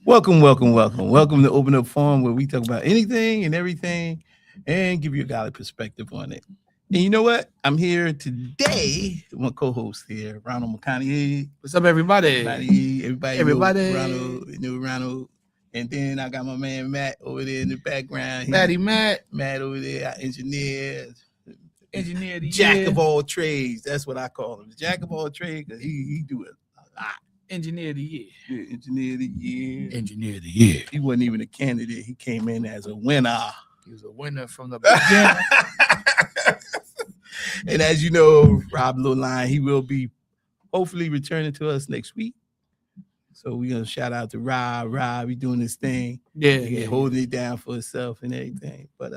Welcome, welcome, welcome. Welcome to Open Up Forum where we talk about anything and everything and give you a godly perspective on it. And you know what? I'm here today with my co-host here, Ronald McConaughey. What's up, everybody? Everybody know Ronald. And then I got my man Matt over there in the background. Matt over there, our engineer of the Jack of all trades. That's what I call him. The Jack of all trades, because he do it a lot. Engineer of the year. Yeah, engineer of the year. Engineer of the year. He wasn't even a candidate. He came in as a winner. He was a winner from the beginning. And as you know, Rob Lowline, he will be hopefully returning to us next week. So we're gonna shout out to Rob. Rob, he doing his thing. Yeah. Holding it down for himself and everything. But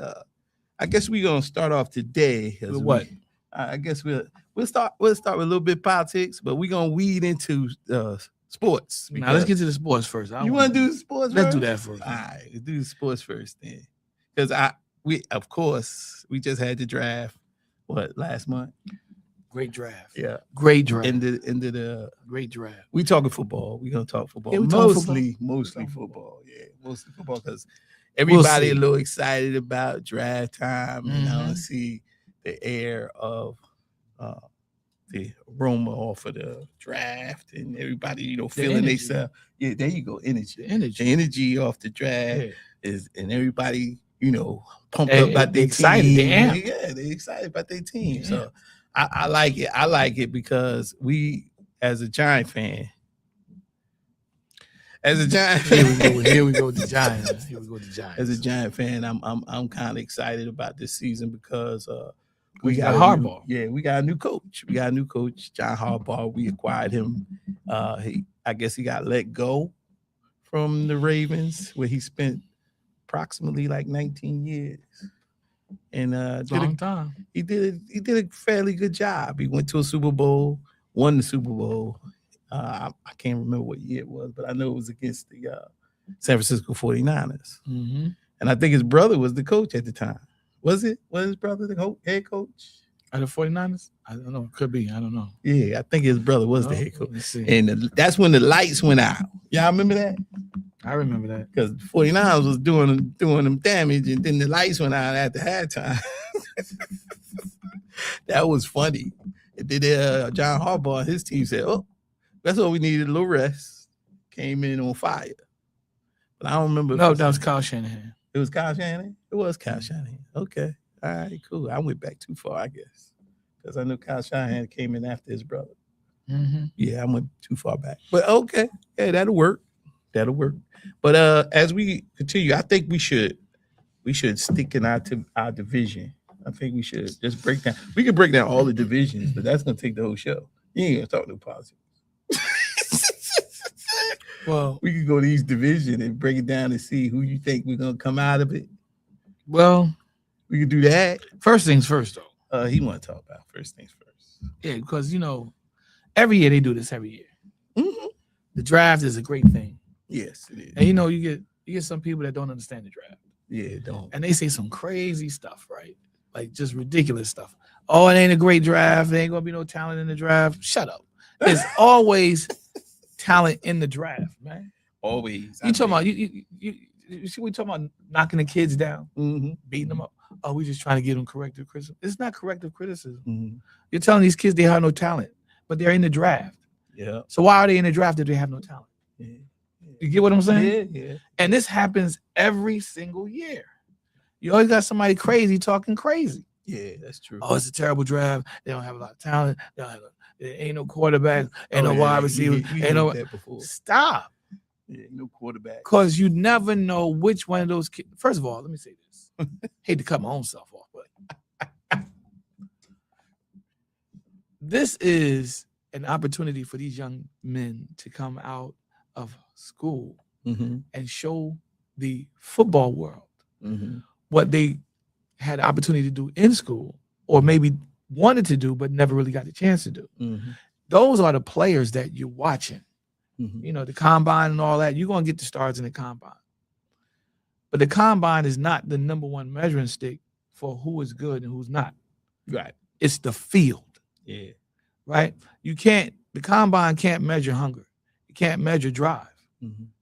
I guess we're gonna start off today. With what? I guess we'll start with a little bit of politics, but we're gonna weed into sports. Now let's get to the sports first. You want to do the sports? Let's do that first. All right, let's do the sports first then, because we just had the draft. What, last month? Great draft. Yeah, great draft. Into the great draft. We talking football. We gonna talk football. Yeah, mostly football. Yeah, mostly football because everybody a little excited about draft time. You know, see the air of the aroma off of the draft and everybody, feeling themselves. Yeah, there you go. Energy. The energy off the draft is, and everybody, pumped up about their excited. team. They're excited about their team. Yeah. So I like it. I like it because we, as a Giant fan, here we go with the Giants. As a Giant fan, I'm kind of excited about this season because we got Harbaugh. We got a new coach. John Harbaugh. We acquired him. I guess he got let go from the Ravens, where he spent approximately like 19 years. And long time. He did a fairly good job. He went to a Super Bowl, won the Super Bowl. I can't remember what year it was, but I know it was against the San Francisco 49ers. Mm-hmm. And I think his brother was the coach at the time. Was his brother the head coach? At the 49ers? I don't know. It could be. I don't know. Yeah, I think his brother was the head coach. And that's when the lights went out. Y'all remember that? I remember that. Because the 49ers was doing them damage, and then the lights went out at the halftime. That was funny. And then John Harbaugh and his team said, oh, that's all we needed, a little rest. Came in on fire. But I don't remember. No, that was Kyle Shanahan. It was Kyle Shanahan? It was Kyle Shanahan. Okay. All right, cool. I went back too far, I guess. Because I knew Kyle Shanahan came in after his brother. Mm-hmm. Yeah, I went too far back. But okay. Yeah, that'll work. But as we continue, I think we should stick in our division. I think we should just break down. We can break down all the divisions, but that's gonna take the whole show. You ain't gonna talk no politics. Well, we could go to each division and break it down and see who you think we're gonna come out of it. Well, we could do that. First things first, though. He want to talk about first things first. Yeah, because every year they do this every year. Mm-hmm. The draft is a great thing. Yes, it is. And you get some people that don't understand the draft. Yeah, don't. And they say some crazy stuff, right? Like just ridiculous stuff. Oh, it ain't a great draft. There ain't gonna be no talent in the draft. Shut up. There's always talent in the draft, man. Always. You talking about you see we talking about knocking the kids down, beating them up. Oh, we just trying to give them corrective criticism. It's not corrective criticism. Mm-hmm. You're telling these kids they have no talent, but they're in the draft. Yeah. So why are they in the draft if they have no talent? Yeah. You get what I'm saying? Yeah. And this happens every single year. You always got somebody crazy talking crazy. Yeah, that's true. Oh, it's a terrible draft. They don't have a lot of talent. There ain't no quarterback. Ain't no wide receiver. Ain't no. Stop. Yeah, no quarterback. Because you never know which one of those kids. First of all, let me say this. Hate to cut my own self off, but this is an opportunity for these young men to come out of school and show the football world what they had the opportunity to do in school, or maybe wanted to do but never really got the chance to do. Those are the players that you're watching. The combine and all that. You're going to get the stars in the combine. But the combine is not the number one measuring stick for who is good and who's not. Right. It's the field. Yeah. Right? The combine can't measure hunger. It can't measure drive.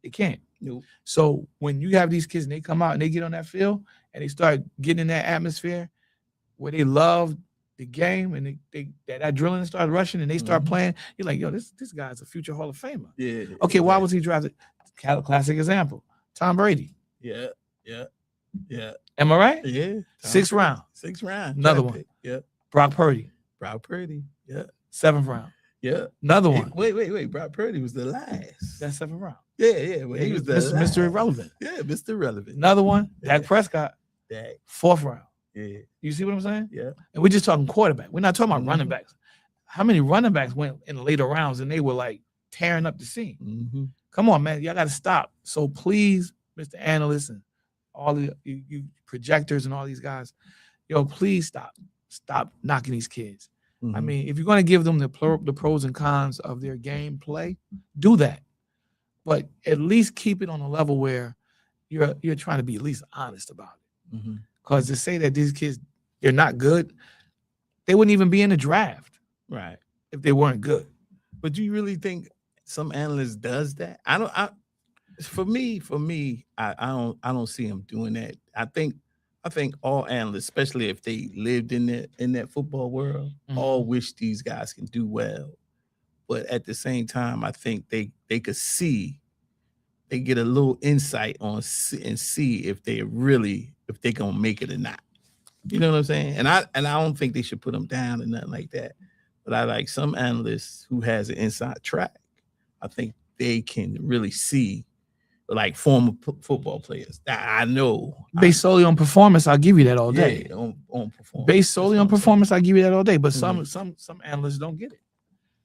It can't. Nope. So when you have these kids and they come out and they get on that field and they start getting in that atmosphere where they love the game and that adrenaline starts rushing and they start playing, you're like, yo, this guy's a future Hall of Famer. Yeah. Okay, why was he drafted? Classic example. Tom Brady. Yeah. Am I right? Yeah. Sixth round. Another one. Yeah. Brock Purdy. Yeah. 7th round. Yeah. Another one. Wait. Brock Purdy was the last. That's 7th round. Yeah. Well, he was the Mr. Irrelevant. Yeah, Mr. Irrelevant. Another one. Dak Prescott. 4th round. Yeah. You see what I'm saying? Yeah. And we're just talking quarterback. We're not talking about running backs. How many running backs went in later rounds and they were like tearing up the scene? Come on, man. Y'all got to stop. So please, Mr. Analyst and all the you projectors and all these guys, yo, please stop knocking these kids. I mean, if you're going to give them the pros and cons of their game play, do that. But at least keep it on a level where you're trying to be at least honest about it. Because to say that these kids, they're not good, they wouldn't even be in the draft. Right. If they weren't good. But do you really think some analyst does that? For me, I don't see him doing that. I think all analysts, especially if they lived in that football world, all wish these guys can do well. But at the same time, I think they could see, they get a little insight on and see if they're gonna make it or not. You know what I'm saying? And I don't think they should put them down or nothing like that. But I like some analysts who has an inside track. I think they can really see, like former football players that I know. Based solely on performance, I'll give you that all day. Yeah, on performance. Based solely on performance, I'll give you that all day. But some analysts don't get it.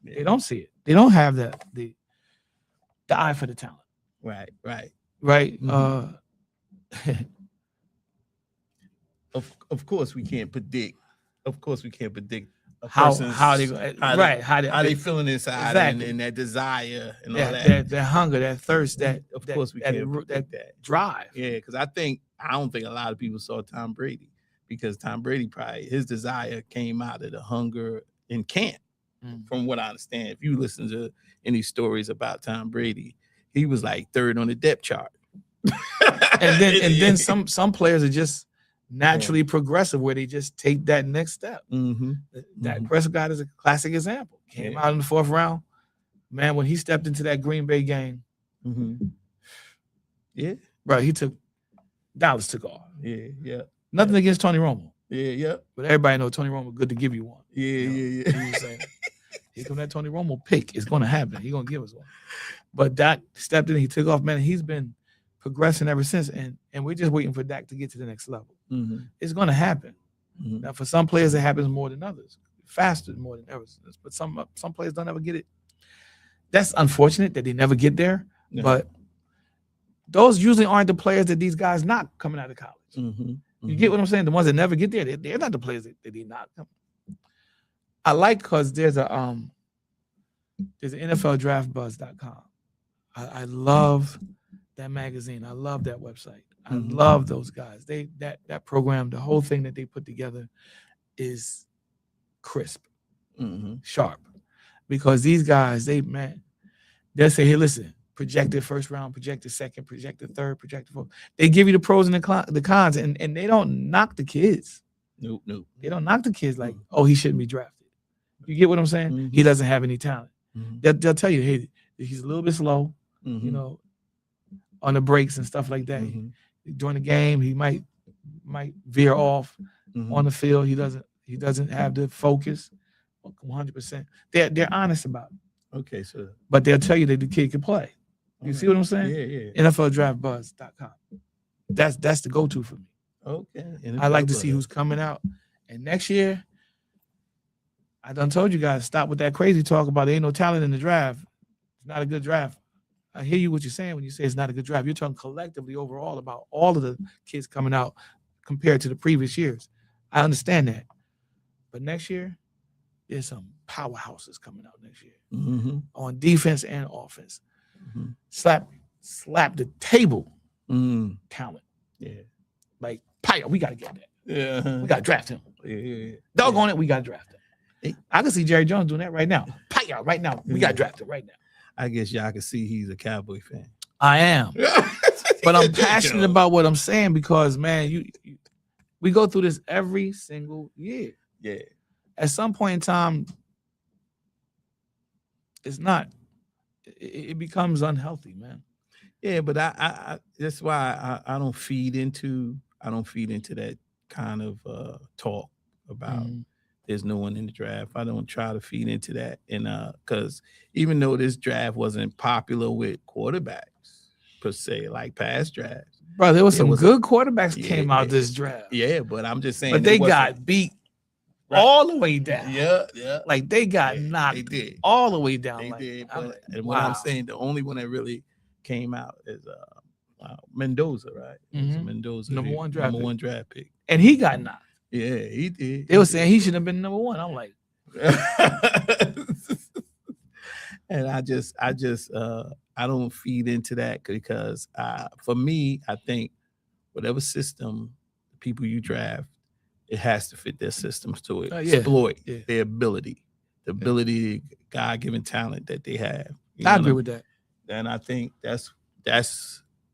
Yeah. They don't see it. They don't have the eye for the talent. Right. Of course we can't predict. How they feeling inside, exactly. and that desire and all that hunger, that thirst, that drive. Yeah, because I don't think a lot of people saw Tom Brady, because Tom Brady probably his desire came out of the hunger in camp. From what I understand, if you listen to any stories about Tom Brady, he was like 3rd on the depth chart. and then some players are just naturally progressive, where they just take that next step. Dak Prescott is a classic example. Came out in the 4th round. Man, when he stepped into that Green Bay game, Dallas took off. Yeah. Nothing against Tony Romo. Yeah. But everybody knows Tony Romo good to give you one. Yeah. You know what I'm saying? Here come that Tony Romo pick. It's going to happen. He's going to give us one. But Dak stepped in. He took off, man. He's been progressing ever since. And we're just waiting for Dak to get to the next level. It's going to happen. Now, for some players, it happens more than others. Faster more than others. But some players don't ever get it. That's unfortunate that they never get there. Yeah. But those usually aren't the players that these guys knock coming out of college. You get what I'm saying? The ones that never get there, they're not the players that they knock. I like, because there's an NFLDraftBuzz.com. I love that magazine. I love that website. I love those guys. That program, the whole thing that they put together is crisp, sharp. Because these guys, they'll say, hey, listen, projected 1st round, projected 2nd, projected 3rd, projected 4th. They give you the pros and the cons, and they don't knock the kids. Nope. They don't knock the kids like, oh, he shouldn't be drafted. You get what I'm saying? He doesn't have any talent. They'll tell you, hey, he's a little bit slow, on the breaks and stuff like that. During the game, he might veer off on the field. He doesn't have the focus 100%. They're honest about it. Okay, so but they'll tell you that the kid can play. You see what I'm saying? Yeah. NFLDraftBuzz.com. That's the go-to for me. Okay. I like to see who's coming out. And next year, I done told you guys, stop with that crazy talk about there ain't no talent in the draft. It's not a good draft. I hear you what you're saying when you say it's not a good draft. You're talking collectively overall about all of the kids coming out compared to the previous years. I understand that. But next year, there's some powerhouses coming out next year on defense and offense. Slap the table talent. Yeah. Like, Paya, we got to get that. Yeah. We got to draft him. Yeah. Doggone it, we got to draft him. I can see Jerry Jones doing that right now. Paya, right now. We got to draft him right now. I guess y'all can see he's a Cowboy fan. I am. But I'm passionate about what I'm saying because, man, we go through this every single year. Yeah. At some point in time, it's not. It becomes unhealthy, man. Yeah, but I that's why I don't feed into that kind of talk about there's no one in the draft. I don't try to feed into that, and because even though this draft wasn't popular with quarterbacks per se, like past drafts, bro, there was some good quarterbacks came out this draft. Yeah, but I'm just saying, but they got beat all the way down. Yeah, like they got knocked. They did all the way down. They did. But what I'm saying, the only one that really came out is Mendoza, right? Mendoza, number one draft pick, and he got knocked. Yeah, he did. They were saying he should have been number one. I'm like, and I don't feed into that because for me, I think whatever system the people you draft, it has to fit their systems to exploit their ability, the ability, God-given talent that they have. I agree with that. And I think that's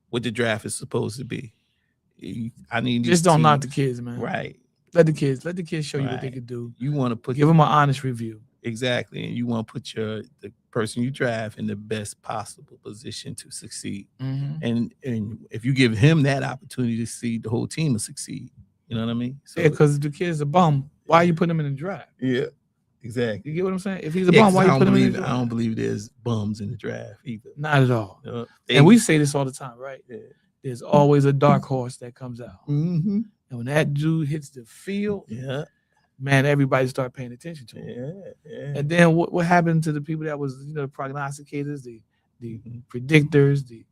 what the draft is supposed to be. I need just don't knock the kids, man. Right. Let the kids show you what they can do. You want to give them an honest review. Exactly, and you want to put the person you draft in the best possible position to succeed. And if you give him that opportunity to succeed, the whole team will succeed. You know what I mean? So, because the kid's a bum. Why you put him in the draft? Yeah, exactly. You get what I'm saying? If he's a bum, why you put him in the draft? I don't believe there's bums in the draft either. Not at all. And we say this all the time, right? Yeah. There's always a dark horse that comes out. And when that dude hits the field, man, everybody start paying attention to him. Yeah. And then what happened to the people that was, the prognosticators, the predictors, the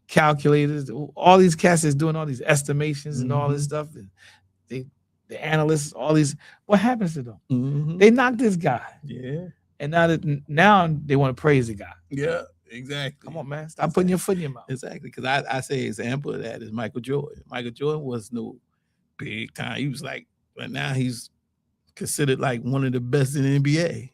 calculators, all these cats that's doing all these estimations and all this stuff, and the analysts, all these, what happens to them? They knocked this guy. Yeah. And now they want to praise the guy. Yeah. Exactly. Come on, man. Stop putting your foot in your mouth. Exactly. Because I say example of that is Michael Jordan. Michael Jordan was no big time. He was like, but now he's considered like one of the best in the NBA.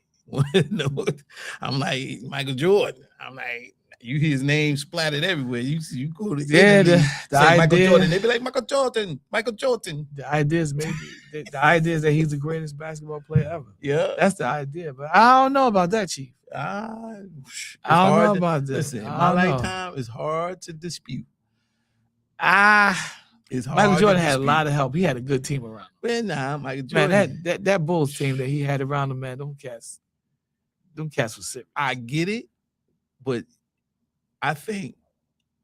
I'm like, Michael Jordan. I'm like, you hear his name splattered everywhere. You go to the idea, Michael Jordan. They be like Michael Jordan. The idea is maybe the idea is that he's the greatest basketball player ever. Yeah, that's the idea. But I don't know about that, Chief. I don't know about this. Listen, my lifetime is hard to dispute. It's hard. Michael Jordan had a lot of help. He had a good team around him. Well, Michael Jordan. Man, that Bulls team that he had around him, man, them cats was sick. I get it, but I think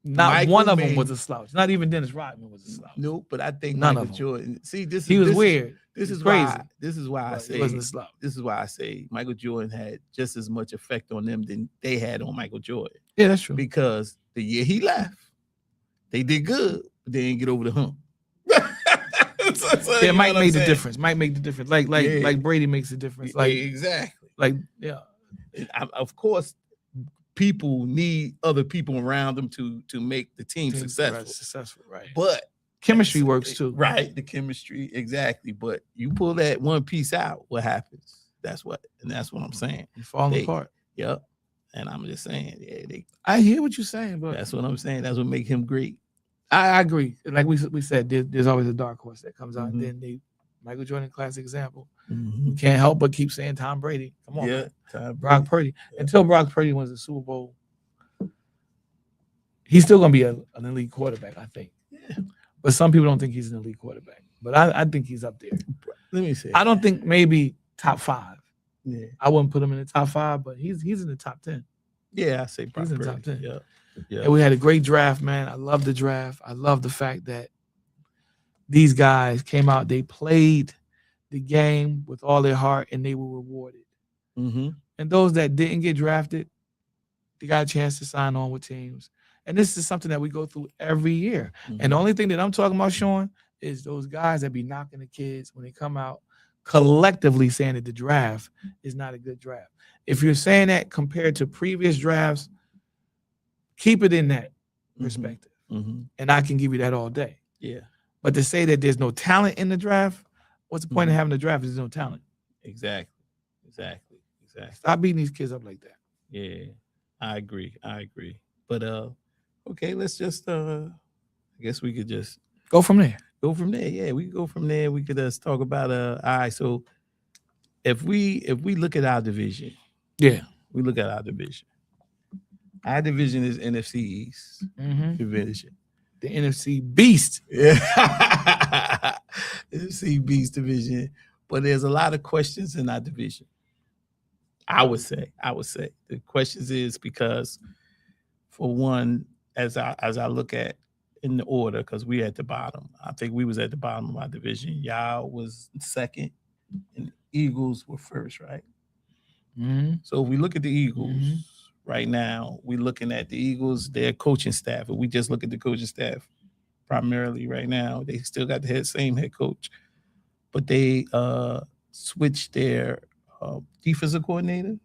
not Michael one of them was a slouch. Not even Dennis Rodman was a slouch. No, but I think none Michael Jordan. See, he was weird. This is crazy. why I say he wasn't a slouch. This is why I say Michael Jordan had just as much effect on them than they had on Michael Jordan. Yeah, that's true. Because the year he left, they did good, but they didn't get over the hump. It might make the difference. Might make the difference. Like Brady makes a difference. Like exactly. Like of course, people need other people around them to make the team successful. Right. But chemistry works too. Right. The chemistry, exactly. But you pull that one piece out, what happens? That's what I'm saying. You're falling apart. Yep. And I'm just saying, I hear what you're saying, but that's what I'm saying. That's what make him great. I agree. Like we said, there's always a dark horse that comes out. And then Michael Jordan, classic example. You can't help but keep saying Tom Brady. Come on, Brock Purdy. Yeah. Until Brock Purdy wins the Super Bowl, he's still going to be an elite quarterback, I think. Yeah. But some people don't think he's an elite quarterback. But I think he's up there. Let me see. I don't think maybe top 5. Yeah. I wouldn't put him in the top 5, but he's in the top 10. Yeah, I say Brock Purdy. He's in the top 10. Yeah. Yeah. And we had a great draft, man. I love the draft. I love the fact that these guys came out, they played the game with all their heart, and they were rewarded. And those that didn't get drafted, they got a chance to sign on with teams. And this is something that we go through every year. And the only thing that I'm talking about, Sean, is those guys that be knocking the kids when they come out collectively saying that the draft is not a good draft. If you're saying that compared to previous drafts, keep it in that perspective. And I can give you that all day. Yeah. But to say that there's no talent in the draft, what's the point of having the draft if there's no talent? Exactly. Stop beating these kids up like that. Yeah, I agree. But Okay, let's just I guess we could just go from there. Yeah, we can go from there. We could just talk about all right. So if we look at our division, we look at our division. Our division is NFC East division. The NFC Beast. Yeah. NFC Beast division. But there's a lot of questions in our division. I would say. The questions is because, for one, as I look at in the order, because we at the bottom. I think we was at the bottom of our division. Y'all was second, and Eagles were first, right? So if we look at the Eagles right now, we're looking at the Eagles, their coaching staff. If we just look at the coaching staff primarily right now, they still got the same head coach, but they switched their defensive coordinator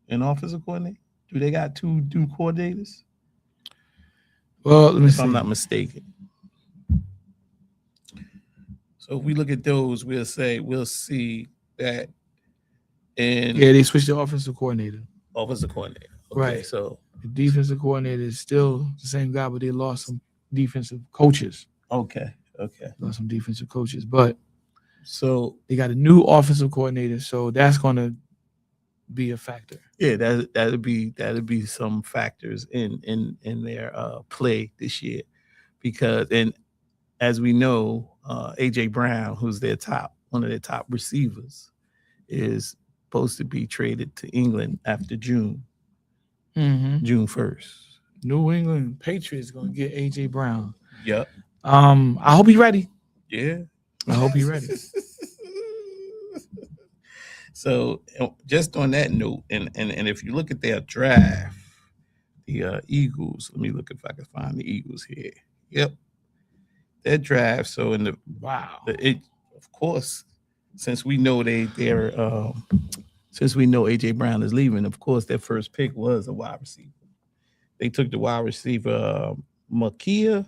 and offensive coordinator. Do they got two new coordinators? Well, let me see. If I'm not mistaken. So if we look at those, we'll see that. And they switched the offensive coordinator. Okay, right. So the defensive coordinator is still the same guy, but they lost some defensive coaches. Okay. Lost some defensive coaches, but so they got a new offensive coordinator, so that's going to be a factor. Yeah, that'd be some factors in their play this year, because, and as we know, AJ Brown, who's one of their top receivers, is supposed to be traded to England after June 1st. New England Patriots going to get AJ Brown. Yep. I hope he's ready. Yeah. I hope he's ready. So just on that note, and if you look at their draft, the Eagles, let me look if I can find the Eagles here. Yep. Their draft. So in the of course, since we know since we know AJ Brown is leaving, of course their first pick was a wide receiver. They took the wide receiver Makia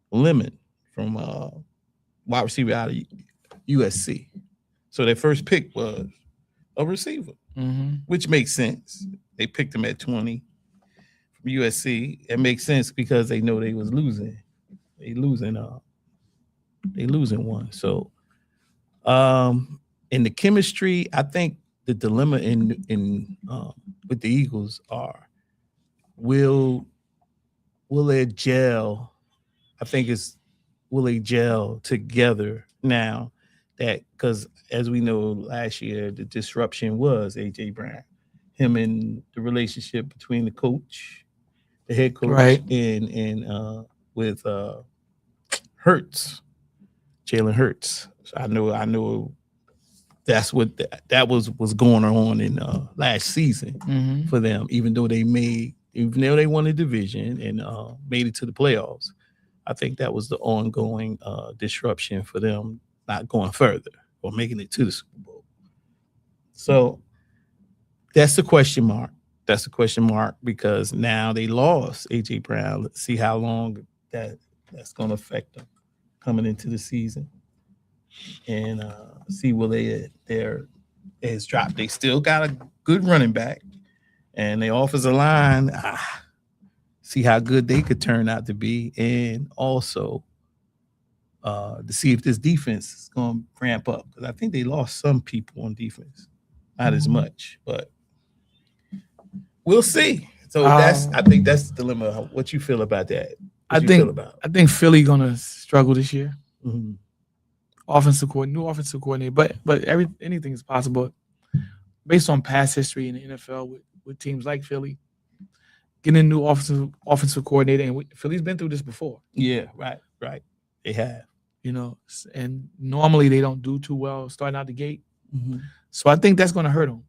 Lemon from wide receiver out of USC. So their first pick was a receiver, which makes sense. They picked him at 20 from USC. It makes sense because they know they was losing. They losing one. So in the chemistry, I think the dilemma in with the Eagles are, will it gel? I think will they gel together now? That, because as we know, last year the disruption was AJ Brown, him and the relationship between the coach, the head coach, right, and with Hurts, Jalen Hurts. So I know that's what that was going on in last season for them. Even though they won the division and made it to the playoffs, I think that was the ongoing disruption for them, not going further or making it to the Super Bowl. So that's the question mark. That's the question mark, because now they lost AJ Brown. Let's see how long that's going to affect them coming into the season, and see will their has dropped. They still got a good running back, and the offensive line. See how good they could turn out to be, and also to see if this defense is going to ramp up, because I think they lost some people on defense, not as much, but we'll see. So I think that's the dilemma. What you feel about that? I think Philly gonna struggle this year. New offensive coordinator, but anything is possible based on past history in the NFL with teams like Philly. Getting a new offensive coordinator, and Philly's been through this before. Yeah, right. They have. And normally they don't do too well starting out the gate. So I think that's going to hurt them,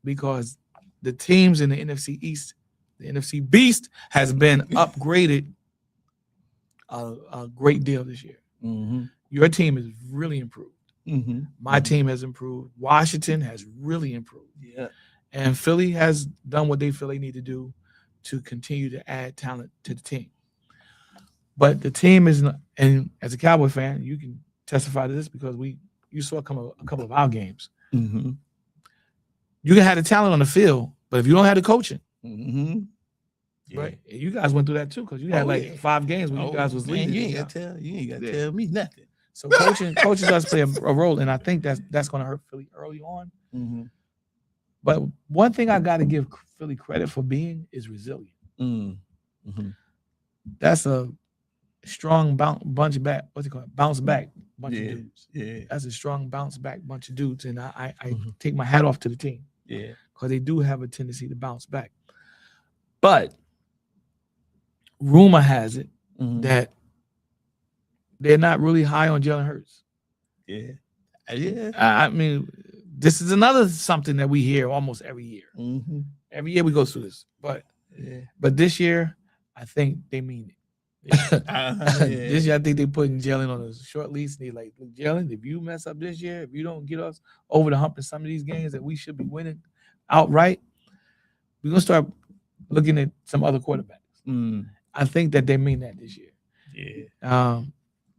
because the teams in the NFC East, the NFC Beast, has been upgraded a great deal this year. Your team has really improved. My team has improved. Washington has really improved. Yeah. And Philly has done what they feel they need to do to continue to add talent to the team. But the team is not, and as a Cowboy fan, you can testify to this because you saw a couple of our games. You can have the talent on the field, but if you don't have the coaching, Right. And you guys went through that too, because you had 5 games when you guys was leading. You ain't gotta tell me nothing. So coaching does play a role, and I think that's going to hurt Philly early on. Mm-hmm. But one thing I got to give Philly credit for being is resilient. Mm-hmm. That's a strong bounce back bunch of dudes. Yeah, that's a strong bounce back bunch of dudes, and I take my hat off to the team. Yeah, because they do have a tendency to bounce back. But rumor has it that they're not really high on Jalen Hurts. Yeah. I mean, this is another something that we hear almost every year. Mm-hmm. Every year we go through this, but this year I think they mean it. This year I think they're putting Jalen on a short leash. And they're like, look, Jalen, if you mess up this year, if you don't get us over the hump in some of these games that we should be winning outright, we're gonna start looking at some other quarterbacks. I think that they mean that this year. Yeah.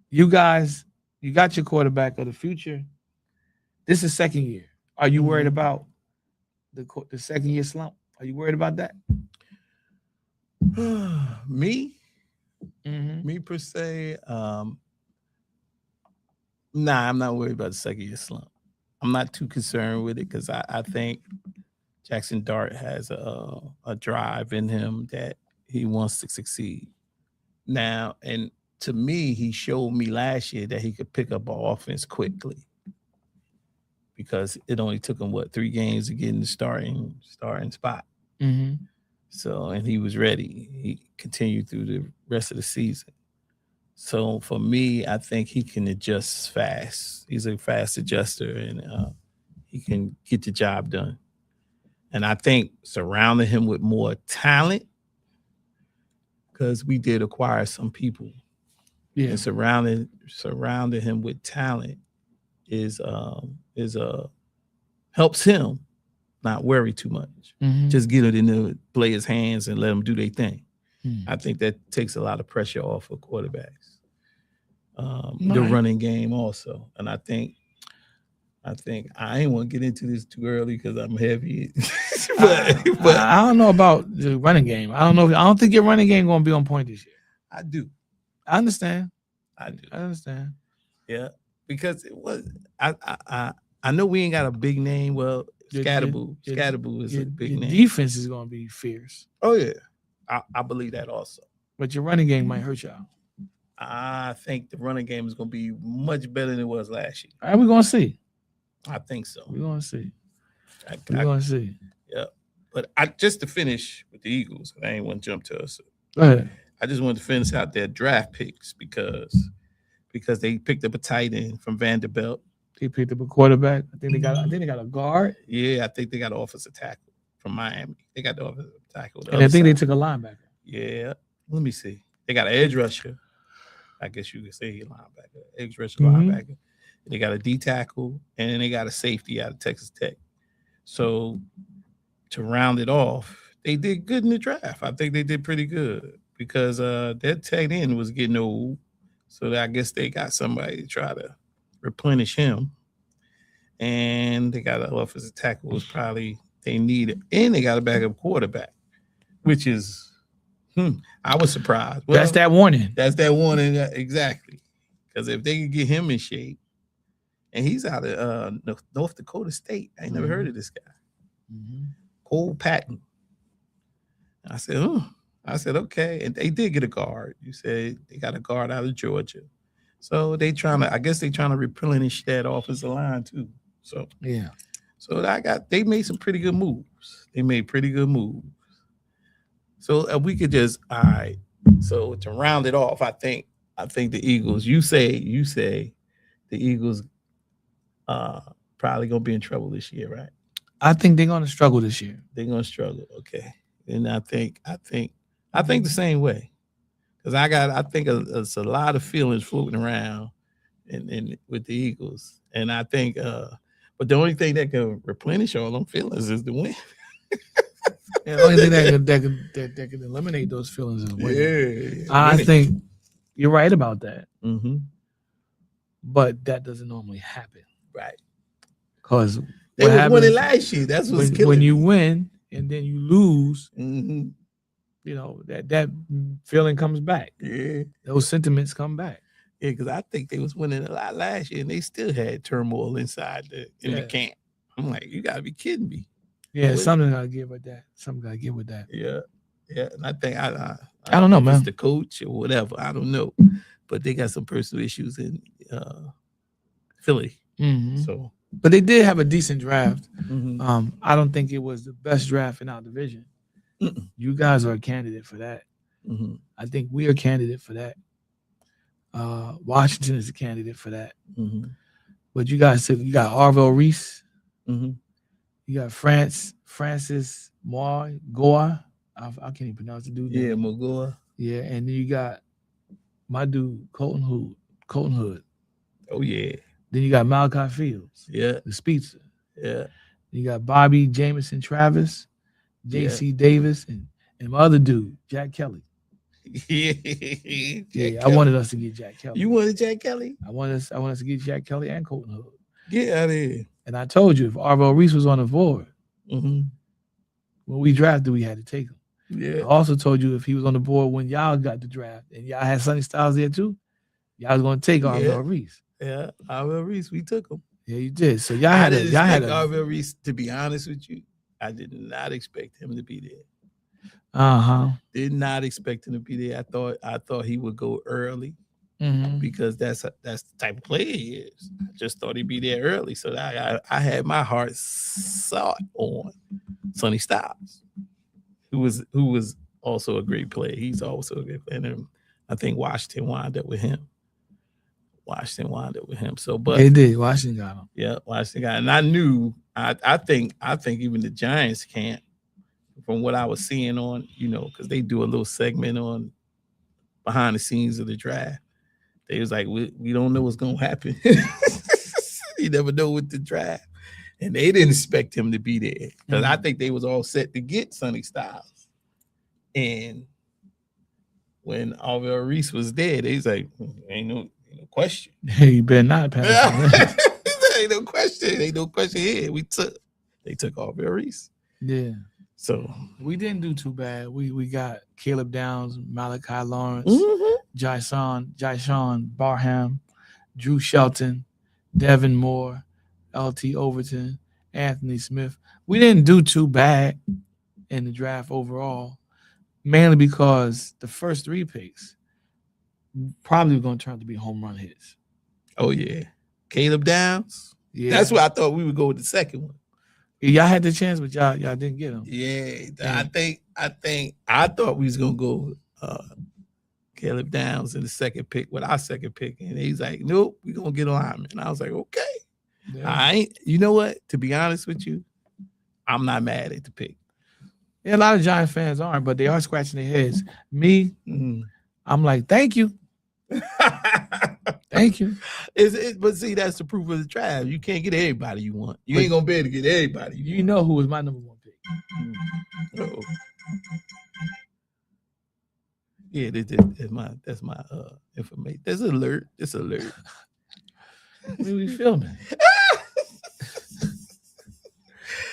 You guys, you got your quarterback of the future. This is second year. Are you worried about the second year slump? Are you worried about that? Me per se, nah, I'm not worried about the second year slump. I'm not too concerned with it because I think Jackson Dart has a drive in him that he wants to succeed. Now, and to me, he showed me last year that he could pick up an offense quickly because it only took him 3 games to get in the starting spot. So, and he was ready. He continued through the rest of the season. So for me, I think he can adjust fast. He's a fast adjuster, and he can get the job done. And I think surrounding him with more talent, because we did acquire some people. Yeah. And surrounding him with talent is helps him not worry too much. Just get it in the players' hands and let them do their thing. I think that takes a lot of pressure off of quarterbacks. The running game also. And I think I ain't want to get into this too early because I'm heavy. but I don't know about the running game. I don't think your running game gonna be on point this year. I do. I understand. I do. I understand. Yeah, because it was. I know we ain't got a big name. Well, Scatterboo is a big name. Defense is gonna be fierce. Oh yeah, I believe that also. But your running game might hurt y'all. I think the running game is gonna be much better than it was last year. All right, we're gonna see. I think so. We're gonna see. We're gonna see. Yeah, but just to finish with the Eagles, I ain't want to jump to us. Go ahead. I just wanted to finish out their draft picks because they picked up a tight end from Vanderbilt. They picked up a quarterback. I think they got a guard. Yeah, I think they got an offensive tackle from Miami. They got the offensive tackle. And I think they took a linebacker. Yeah. Let me see. They got an edge rusher. I guess you could say linebacker. Edge rusher, linebacker. They got a D tackle, and they got a safety out of Texas Tech. So to round it off, they did good in the draft. I think they did pretty good because their tight end was getting old. So I guess they got somebody to try to replenish him. And they got an offensive tackle was probably they needed. And they got a backup quarterback, which is I was surprised. Well, that's that warning. That's that warning, exactly. Because if they could get him in shape, and he's out of North Dakota State. I ain't never heard of this guy. Cole Patton. I said, okay. And they did get a guard. You said they got a guard out of Georgia. So they trying to replenish that offensive line too. So yeah. So they made some pretty good moves. So we could just all right. So to round it off, I think the Eagles. You say the Eagles probably gonna be in trouble this year, right? I think they're gonna struggle this year. They're gonna struggle, okay. And I think the same way, because I think it's a lot of feelings floating around, and with the Eagles, and I think, but the only thing that can replenish all them feelings is the win. And the only thing that can eliminate those feelings is win. Yeah, I think you're right about that. But that doesn't normally happen. Right. Because they was winning last year. That's what's killing when you win and then you lose. that feeling comes back. Yeah. Those sentiments come back. Yeah, because I think they was winning a lot last year, and they still had turmoil inside the camp. I'm like, you gotta be kidding me. Yeah, something gotta give with that. Something gotta give with that. Yeah, and I think I don't know, man. It's the coach or whatever. I don't know, but they got some personal issues in Philly. Mm-hmm. So, but they did have a decent draft. Mm-hmm. I don't think it was the best draft in our division. Mm-mm. You guys are a candidate for that. Mm-hmm. I think we are a candidate for that. Washington is a candidate for that. Mm-hmm. But you got Arvell Reese. Mm-hmm. You got Francis Goa. I can't even pronounce the dude name. Yeah, Mogoa. Yeah, and then you got my dude Colton Hood. Oh yeah. Then you got Malachi Fields. Yeah. The speedster. Yeah. You got Bobby Jameson Travis, J.C. Davis, and my other dude, Jack Kelly. I wanted us to get Jack Kelly. You wanted Jack Kelly? I wanted us to get Jack Kelly and Colton Hood. Get out of here. And I told you, if Arvell Reese was on the board, when we drafted, we had to take him. Yeah. I also told you if he was on the board when y'all got the draft and y'all had Sonny Styles there too, y'all was going to take Arvell Reese. Yeah, Arvell Reese, we took him. Yeah, you did. So y'all had Arvell Reese. To be honest with you, I did not expect him to be there. Did not expect him to be there. I thought he would go early because that's the type of player he is. I just thought he'd be there early, so I had my heart set on Sonny Styles, who was also a great player. He's also a great player. And I think Washington wound up with him. So, but they did. Washington got him. Yeah, Washington got him. And I knew. I think even the Giants can't. From what I was seeing on, because they do a little segment on behind the scenes of the draft. They was like, we don't know what's gonna happen. You never know with the draft, and they didn't expect him to be there because I think they was all set to get Sonny Styles. And when Arvell Reese was there, they was like, ain't no question. Hey, you better not pass. Ain't no question. Ain't no question here. They took Arvell Reese. Yeah. So we didn't do too bad. We got Caleb Downs, Malachi Lawrence, Jyshawn Barham, Drew Shelton, Devin Moore, LT Overton, Anthony Smith. We didn't do too bad in the draft overall, mainly because the first 3 picks probably were going to turn out to be home run hits. Oh yeah, Caleb Downs. Yeah, that's what I thought we would go with the second one. Y'all had the chance, but y'all didn't get him. Yeah, I thought we was gonna go Caleb Downs in the second pick with our second pick, and he's like, nope, we're gonna get lineman. And I was like, okay, you know what? To be honest with you, I'm not mad at the pick. Yeah, a lot of Giant fans aren't, but they are scratching their heads. Me, I'm like, thank you. Thank you. But see, that's the proof of the draft. You can't get everybody you want. You ain't gonna be able to get everybody. You know who was my number 1 pick? Uh-oh. Yeah, that's my information. There's alert. It's alert. We filming.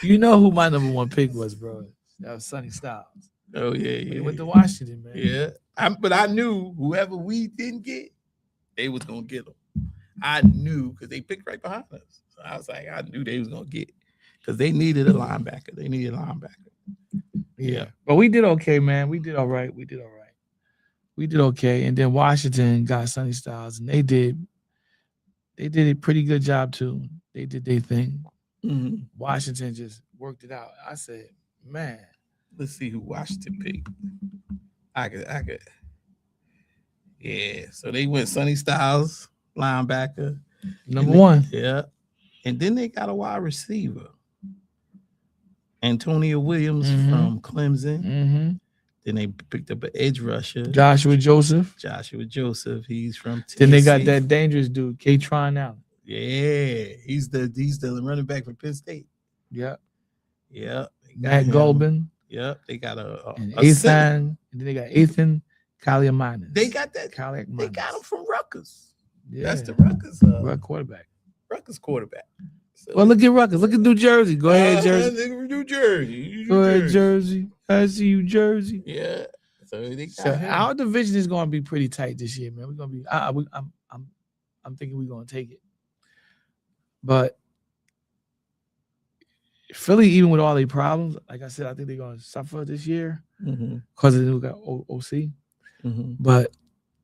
You know who my number 1 pick was, bro? That was Sonny Styles. Oh yeah. He went to Washington, man. Yeah, but I knew whoever we didn't get, they was gonna get them. I knew because they picked right behind us. So I was like, I knew they was gonna get because they needed a linebacker. Yeah, but we did okay, man. We did all right. We did okay, and then Washington got Sonny Styles, and they did a pretty good job too. They did their thing. Washington just worked it out. I said, man, let's see who Washington picked. I could. Yeah, so they went Sonny Styles, linebacker, number 1. Yeah, and then they got a wide receiver, Antonio Williams from Clemson. Then they picked up an edge rusher, Joshua Joseph. He's from Tennessee. Then they got that dangerous dude, Kaytron Allen. Yeah, he's the running back from Penn State. Yeah. Matt Golbin. Yep, they got and then they got Ethan Kaliamanis. They got that. They got him from Rutgers. Yeah. That's the Rutgers quarterback. So, well, look at Rutgers. Look at New Jersey. Go ahead, Jersey. New Jersey. Go ahead, Jersey. I see you, Jersey. Yeah. So, our division is going to be pretty tight this year, man. We're going to be. I'm thinking we're going to take it, but Philly, even with all their problems, like I said, I think they're going to suffer this year because of the new OC. But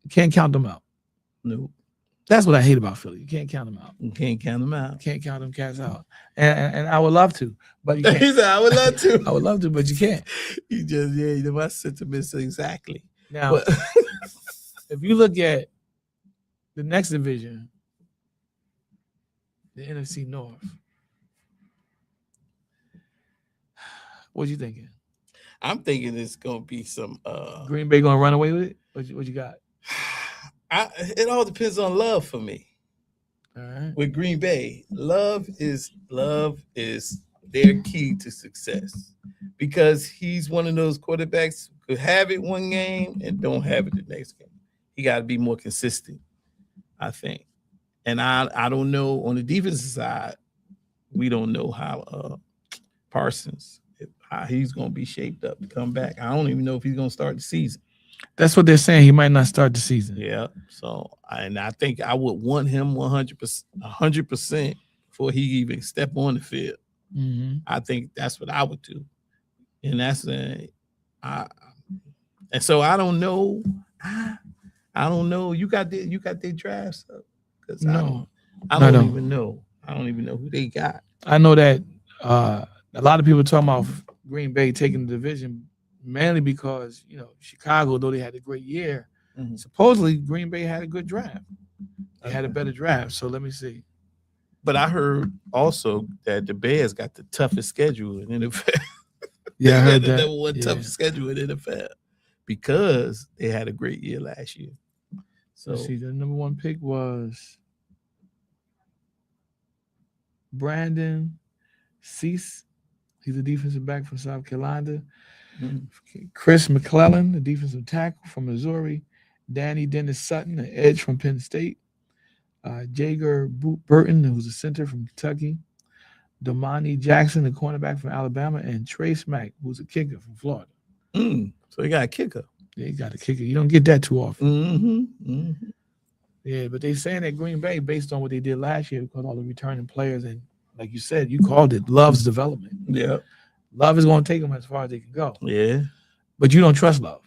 you can't count them out. No. That's what I hate about Philly. You can't count them out. You can't count them out. You can't count them cats out. And I would love to, but you can't. He said, I would love to. I would love to, but you can't. You just, you know, my sentiments exactly. Now, if you look at the next division, the NFC North, what you thinking? I'm thinking it's gonna be some Green Bay gonna run away with it. What you got? It all depends on love for me. All right. With Green Bay, love is their key to success, because he's one of those quarterbacks who could have it one game and don't have it the next game. He got to be more consistent, I think. And I don't know on the defensive side. We don't know how Parsons, how he's going to be shaped up to come back. I don't even know if he's going to start the season. That's what they're saying. He might not start the season. Yeah. So, and I think I would want him 100% before he even step on the field. I think that's what I would do. And that's and so I don't know. I don't know. You got their drafts up, because no, I don't even know. I don't even know who they got. I know that a lot of people are talking about Green Bay taking the division, mainly because, you know, Chicago, though they had a great year, supposedly Green Bay had a good draft. They had a better draft. So let me see. But I heard also that the Bears got the toughest schedule in the NFL. Yeah, I heard that. The number one toughest schedule in the NFL because they had a great year last year. So let's see, the number one pick was Brandon Cease. He's a defensive back from South Carolina. Chris McClellan, the defensive tackle from Missouri. Danny Dennis Sutton, an edge from Penn State. Jager Burton, who's a center from Kentucky. Domani Jackson, the cornerback from Alabama. And Trace Mack, who's a kicker from Florida. So he got a kicker. Yeah, he got a kicker. You don't get that too often. Yeah, but they're saying that Green Bay, based on what they did last year, because all the returning players, and like you said, you called it Love's development. Yeah. Love is going to take them as far as they can go. Yeah. But you don't trust Love.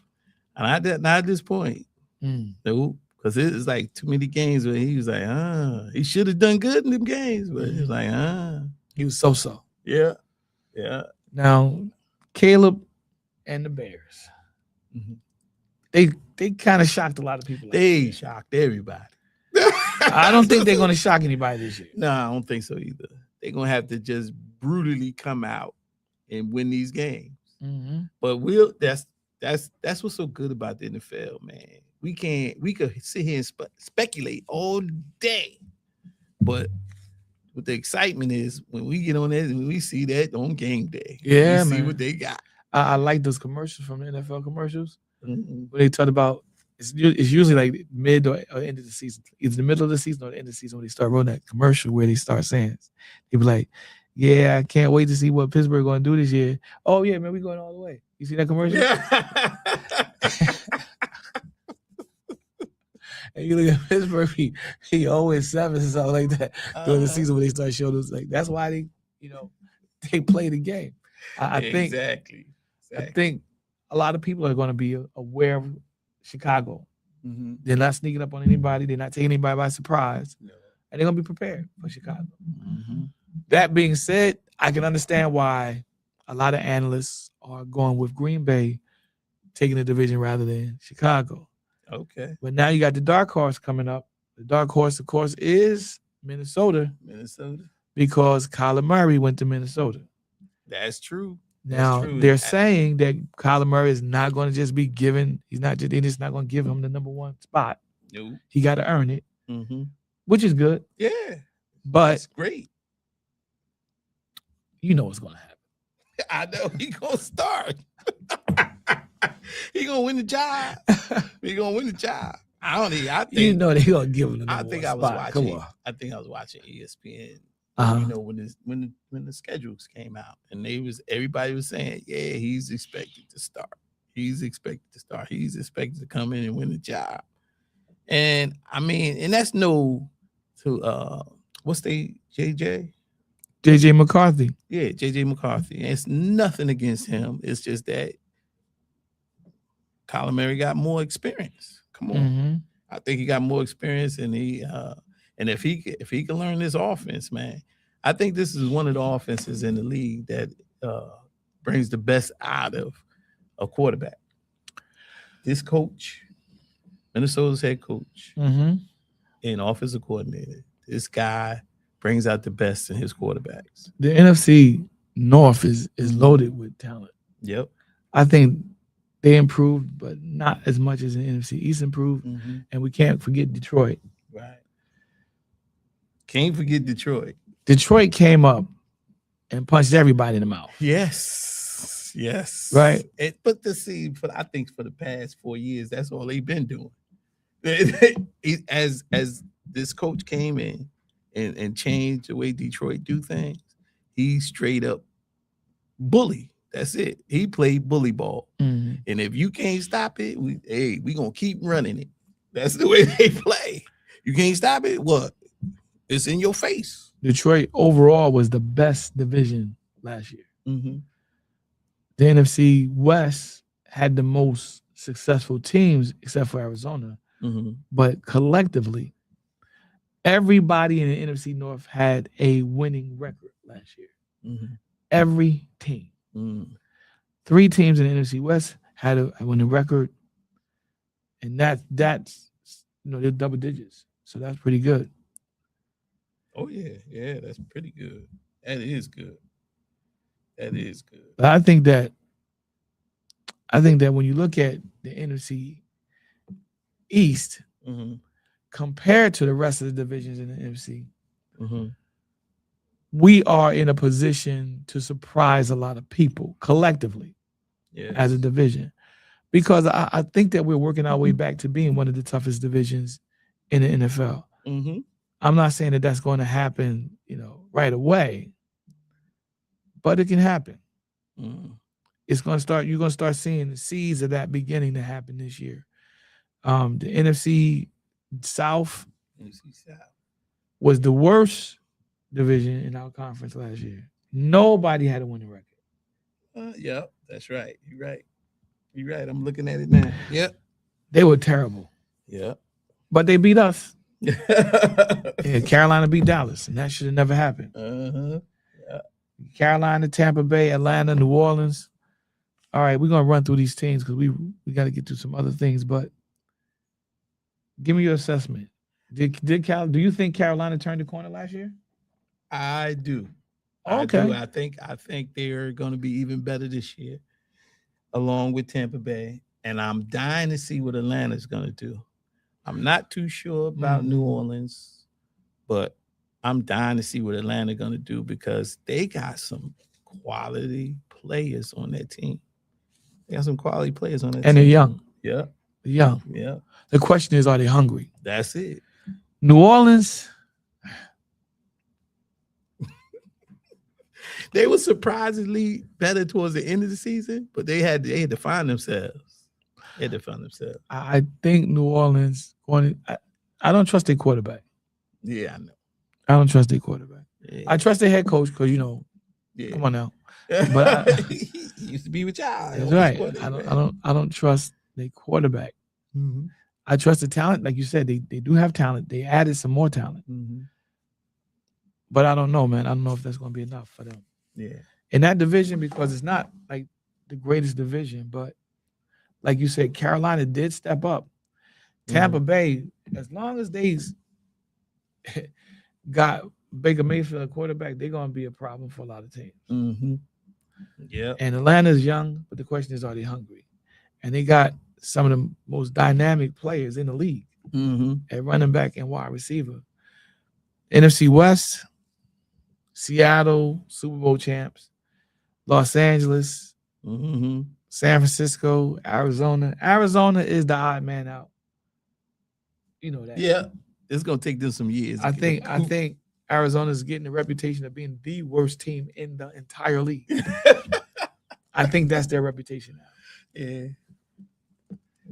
And not at this point. Nope. Because it's like too many games where he was like, he should have done good in them games. But he was like, He was so-so. Yeah. Yeah. Now, Caleb and the Bears. They kind of shocked a lot of people. They shocked everybody. I don't think they're going to shock anybody this year. No, I don't think so either. They're going to have to just brutally come out and win these games. But that's what's so good about the NFL, man. We could sit here and speculate all day, but what the excitement is when we get on that and we see that on game day. Yeah, we man. see what they got. I like those commercials from the NFL commercials when they talk about it's usually like mid or end of the season, either the middle of the season or the end of the season when they start rolling that commercial where they start saying they be like, "Yeah, I can't wait to see what Pittsburgh going to do this year." Oh yeah, man, we going all the way. You see that commercial? Yeah. And you look at Pittsburgh, he always 7 and something like that during the season when they start showing us. Like that's why they play the game. I think exactly. I think a lot of people are going to be aware of Chicago. They're not sneaking up on anybody. They're not taking anybody by surprise, and they're going to be prepared for Chicago. That being said, I can understand why a lot of analysts are going with Green Bay taking the division rather than Chicago. Okay. But now you got the dark horse coming up. The dark horse, of course, is Minnesota. Because Kyler Murray went to Minnesota. That's true. Now they're saying that Kyler Murray is not going to just be given. They're just not going to give him the number one spot. No. He got to earn it, which is good. Yeah. But that's great. You know what's going to happen. I know he gonna start. He gonna win the job. He gonna win the job. I think you know they gonna give him the number I think one I was spot. watching. Come on. I think I was watching ESPN. Uh-huh. You know when the schedules came out and everybody was saying, yeah, he's expected to start. He's expected to start. He's expected to come in and win the job. And I mean, and that's no to what's the JJ McCarthy. Yeah, JJ McCarthy. And it's nothing against him. It's just that Kyler Murray got more experience. Come on. Mm-hmm. I think he got more experience, and and if he can learn this offense, man, I think this is one of the offenses in the league that brings the best out of a quarterback. This coach, Minnesota's head coach, and offensive coordinator, this guy brings out the best in his quarterbacks. The NFC North is loaded with talent. Yep. I think they improved, but not as much as the NFC East improved. And we can't forget Detroit. Right. Can't forget Detroit. Detroit came up and punched everybody in the mouth. Yes. Right. But I think for the past 4 years, that's all they've been doing. As this coach came in and changed the way Detroit do things, he straight up bully. That's it. He played bully ball. And if you can't stop it, we gonna keep running it. That's the way they play. You can't stop it, what? It's in your face. Detroit overall was the best division last year. The NFC West had the most successful teams except for Arizona. But collectively, everybody in the NFC North had a winning record last year. Every team. 3 teams in the NFC West had a winning record, and that's they're double digits, so that's pretty good. Oh yeah, that's pretty good. That is good. But I think that when you look at the NFC East compared to the rest of the divisions in the NFC, we are in a position to surprise a lot of people collectively as a division, because I think that we're working our way back to being one of the toughest divisions in the NFL. I'm not saying that that's going to happen, right away, but it can happen. It's going to start. You're going to start seeing the seeds of that beginning to happen this year. The NFC South was the worst division in our conference last year. Nobody had a winning record. Yep, that's right. You're right. I'm looking at it now. Yep. They were terrible. Yep. But they beat us. Carolina beat Dallas, and that should have never happened. Yep. Carolina, Tampa Bay, Atlanta, New Orleans. All right, we're going to run through these teams because we got to get to some other things. But give me your assessment. Do you think Carolina turned the corner last year? I do. Okay. I think they're going to be even better this year, along with Tampa Bay. And I'm dying to see what Atlanta's going to do. I'm not too sure about New Orleans, but I'm dying to see what Atlanta's going to do because they got some quality players on that team. They got some quality players on that team. And they're young. Yeah. They're young. Yeah. The question is, are they hungry? That's it. New Orleans, they were surprisingly better towards the end of the season, but they had to find themselves. I think New Orleans I don't trust their quarterback. Yeah, I know. I don't trust their quarterback. Yeah. I trust their head coach because come on now. But he used to be with y'all. That's right. I don't trust their quarterback. I trust the talent, like you said. They do have talent. They added some more talent. But I don't know, man. I don't know if that's going to be enough for them. Yeah. In that division, because it's not like the greatest division, but like you said, Carolina did step up. Tampa Bay, as long as they got Baker Mayfield a quarterback, they're going to be a problem for a lot of teams. Yeah. And Atlanta's young, but the question is, are they hungry? And they got some of the most dynamic players in the league at running back and wide receiver. NFC West, Seattle, Super Bowl champs, Los Angeles, San Francisco, Arizona. Arizona is the odd man out. You know that. Yeah. It's going to take them some years. I think Arizona's getting the reputation of being the worst team in the entire league. I think that's their reputation now. Yeah.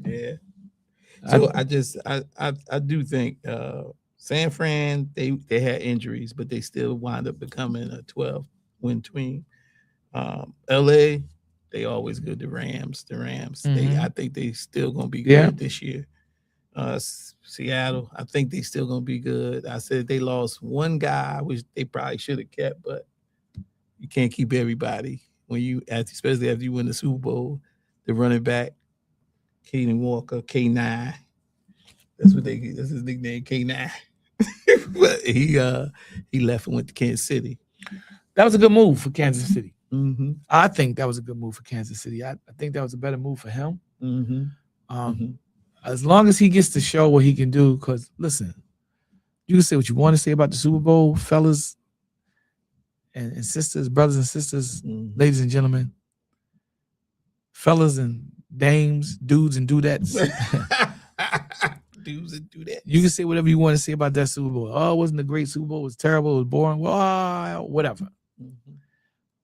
Yeah. So I do think San Fran, they had injuries, but they still wind up becoming a 12-win team. LA, they always good. The Rams. I think they still gonna be good this year. Seattle, I think they still gonna be good. I said they lost one guy, which they probably should have kept, but you can't keep everybody when especially after you win the Super Bowl. The running back, Keenan Walker, K9. That's his nickname, K9. But he left and went to Kansas City. That was a good move for Kansas City. Mm-hmm. I think that was a good move for Kansas City. I think that was a better move for him. As long as he gets to show what he can do, because listen, you can say what you want to say about the Super Bowl, fellas and sisters, brothers and sisters, ladies and gentlemen, fellas and dames, dudes and dudettes. Dudes and dudettes. You can say whatever you want to say about that Super Bowl. Oh, it wasn't a great Super Bowl. It was terrible. It was boring. Well, whatever.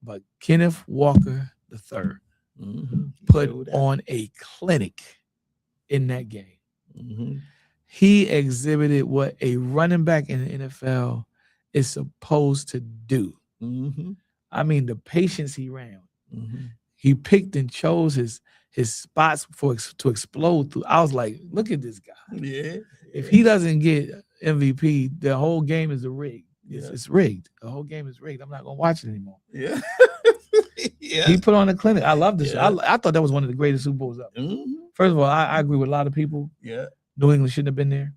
But Kenneth Walker III put on a clinic in that game. He exhibited what a running back in the NFL is supposed to do. I mean, the patience he ran. He picked and chose his spots to explode through. I was like, look at this guy. Yeah. If he doesn't get MVP, the whole game is a rig. It's rigged. The whole game is rigged. I'm not gonna watch it anymore. Yeah. Yeah. He put on a clinic. I love this. Yeah. I thought that was one of the greatest Super Bowls ever. First of all, I agree with a lot of people. Yeah. New England shouldn't have been there.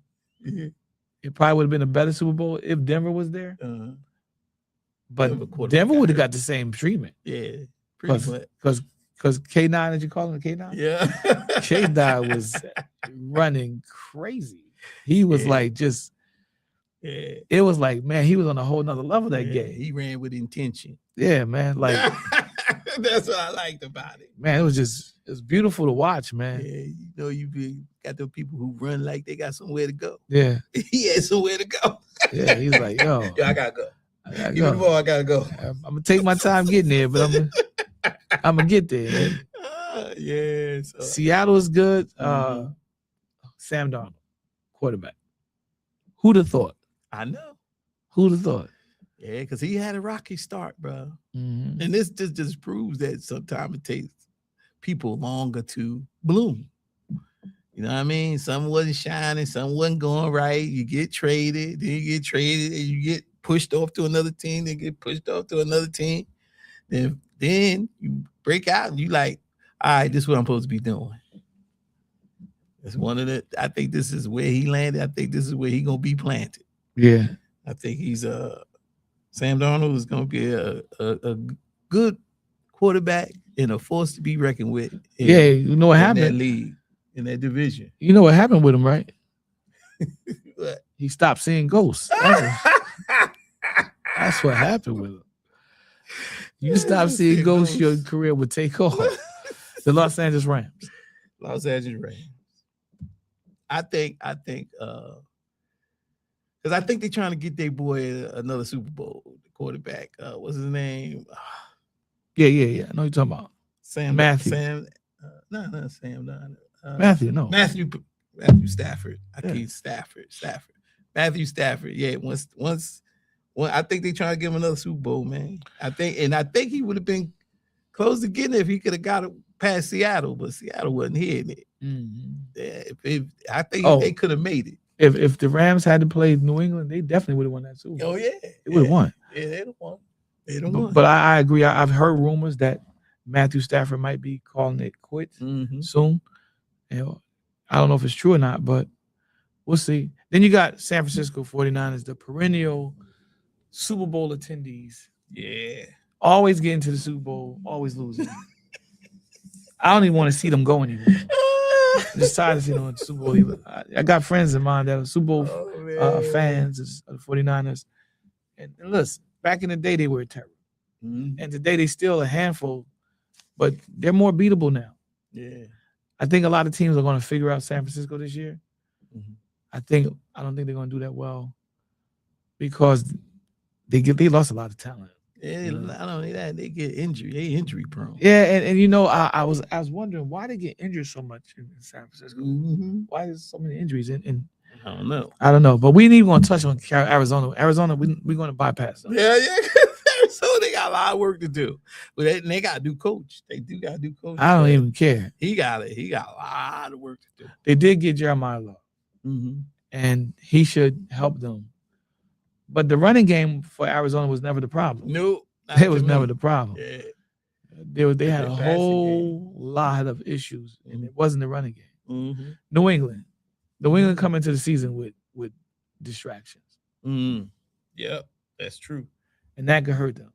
It probably would have been a better Super Bowl if Denver was there. But Denver would have got the same treatment. Yeah. Because K9, did you call him K9? Yeah. K9 was running crazy. He was like just, it was like, man, he was on a whole nother level that game. He ran with intention. Yeah, man. Like that's what I liked about it. Man, it was beautiful to watch, man. Yeah, you got the people who run like they got somewhere to go. Yeah. He had somewhere to go. Yeah, he's like, yo, I gotta go. Give me the ball, I gotta go. I'm gonna take my time getting there, but I'm gonna get there. Man. Yes. Seattle is good. Sam Darnold, quarterback. Who'd have thought? I know. Who'd have thought? Yeah, because he had a rocky start, bro. And this just proves that sometimes it takes people longer to bloom. You know what I mean? Some wasn't shining, some wasn't going right. You get traded, then you get traded, and you get pushed off to another team, then get pushed off to another team. Then you break out and you like, all right, this is what I'm supposed to be doing. It's one of the, I think this is where he landed. I think this is where he's gonna be planted. Yeah. I think he's Sam Darnold is gonna be a good quarterback and a force to be reckoned with. You know what happened? In that league, in that division. You know what happened with him, right? What? He stopped seeing ghosts. That's what happened with him. You stop seeing ghosts, your career would take off. The Los Angeles Rams. Los Angeles Rams. I think because I think they're trying to get their boy another Super Bowl. The quarterback, what's his name? Yeah. I know you're talking about Matthew. Not Sam. Matthew. No. Matthew Stafford. Stafford. Matthew Stafford. Yeah. Once. I think they're trying to give him another Super Bowl, man. I think he would have been close to getting it if he could have got it past Seattle, but Seattle wasn't hitting it. Yeah, I think they could have made it. If the Rams had to play New England, they definitely would have won that Super Bowl. Oh yeah, they would have won. Yeah, they'd have won. Won. But I agree. I've heard rumors that Matthew Stafford might be calling it quits soon. I don't know if it's true or not, but we'll see. Then you got San Francisco 49ers, the perennial Super Bowl attendees. Yeah. Always getting to the Super Bowl, always losing. I don't even want to see them go anymore. I'm just tired of seeing them in the Super Bowl. I got friends of mine that are Super Bowl fans of the 49ers. And listen, back in the day, they were terrible. And today, they still a handful, but they're more beatable now. Yeah. I think a lot of teams are going to figure out San Francisco this year. I don't think they're going to do that well because they lost a lot of talent. Yeah, not only that, they get injured. They injury prone. Yeah, and you know, I was wondering why they get injured so much in San Francisco. Why is so many injuries? And I don't know. But we ain't even going to touch on Arizona. Arizona, we're going to bypass them. Yeah. Arizona, they got a lot of work to do. But they got to do coach. They do got to do coach. I don't even care. He got it. He got a lot of work to do. They did get Jeremiah Love, and he should help them. But the running game for Arizona was never the problem. No, it was never the problem. Yeah. They had a whole lot of issues, and it wasn't the running game. New England come into the season with distractions. Yeah, that's true, and that could hurt them.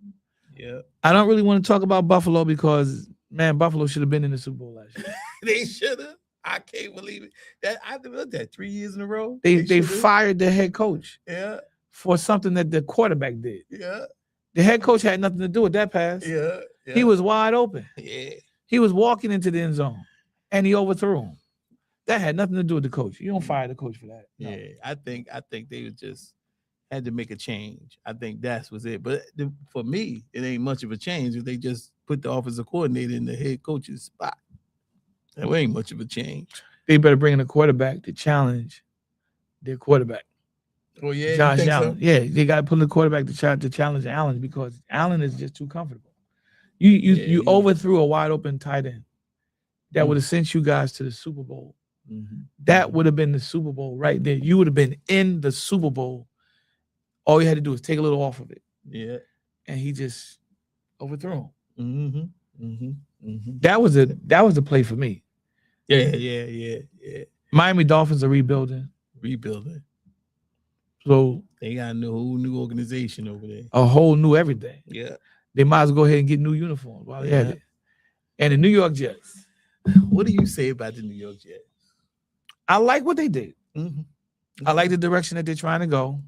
Yeah, I don't really want to talk about Buffalo because Buffalo should have been in the Super Bowl last year. They should have. I can't believe it. That I looked at 3 years in a row. They fired the head coach. Yeah. For something that the quarterback did. Yeah. The head coach had nothing to do with that pass. Yeah. He was wide open. Yeah. He was walking into the end zone and he overthrew him. That had nothing to do with the coach. You don't fire the coach for that. No. Yeah. I think they just had to make a change. I think that was it. But for me, it ain't much of a change if they just put the offensive coordinator in the head coach's spot. That ain't much of a change. They better bring in a quarterback to challenge their quarterback. Oh yeah, Josh So? Allen. Yeah, they got to put the quarterback to challenge Allen because Allen is just too comfortable. You overthrew a wide open tight end that would have sent you guys to the Super Bowl. That would have been the Super Bowl right there. You would have been in the Super Bowl. All you had to do was take a little off of it. Yeah, and he just overthrew him. That was a play for me. Yeah. Miami Dolphins are rebuilding. So they got a whole new organization over there. A whole new everything. Yeah. They might as well go ahead and get new uniforms while they at it. And the New York Jets. What do you say about the New York Jets? I like what they did. I like the direction that they're trying to go.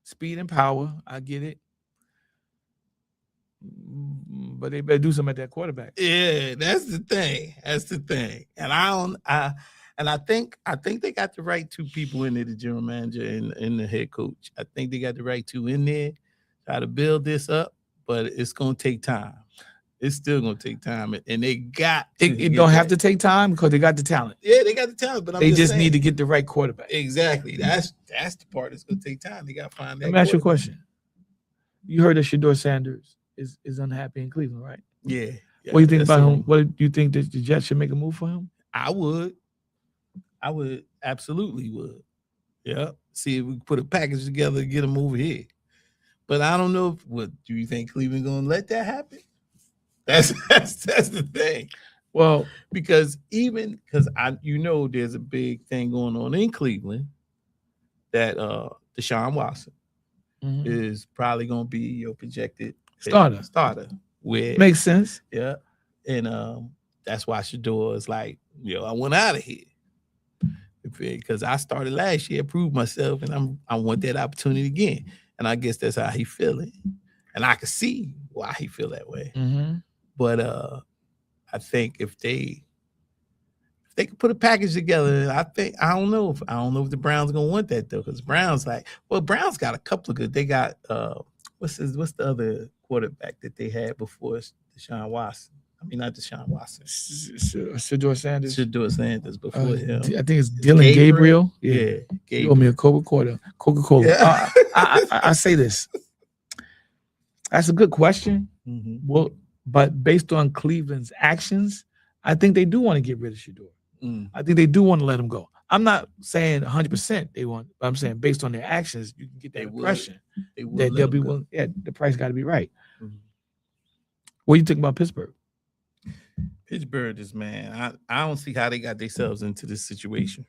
Speed and power. I get it. But they better do something at that quarterback. Yeah, that's the thing. And I think they got the right two people in there, the general manager and the head coach. I think they got the right two in there, try to build this up, but it's gonna take time. It's still gonna take time, and they got it don't have to take time because they got the talent. Yeah, they got the talent, but they just need to get the right quarterback. Exactly. That's the part that's gonna take time. They gotta find that. Let me ask you a question. You heard that Shedeur Sanders is unhappy in Cleveland, right? Yeah. What do you think about him? What do you think that the Jets should make a move for him? I would absolutely would. Yeah. See if we put a package together and get him over here. But I don't know what do you think Cleveland gonna let that happen? That's the thing. Well, because there's a big thing going on in Cleveland that Deshaun Watson is probably gonna be your projected starter. Makes sense. Yeah. And that's why Shedeur is like, I want out of here. Because I started last year, proved myself, and I want that opportunity again. And I guess that's how he feeling. And I can see why he feel that way. But I think if they could put a package together, I don't know if the Browns are gonna want that though, because Browns Browns got a couple of good. They got what's the other quarterback that they had before Deshaun Watson? I mean, not Deshaun Watson. Shedeur Sanders. Shedeur Sanders before him. I think it's Dylan Gabriel. Yeah. You owe me a Coca-Cola. Yeah. I say this. That's a good question. Well, but based on Cleveland's actions, I think they do want to get rid of Shedeur. I think they do want to let him go. I'm not saying 100% they want, but I'm saying based on their actions, you can get that impression that they'll be willing. Yeah, the price got to be right. What do you think about Pittsburgh? Pittsburgh is, man, I don't see how they got themselves into this situation.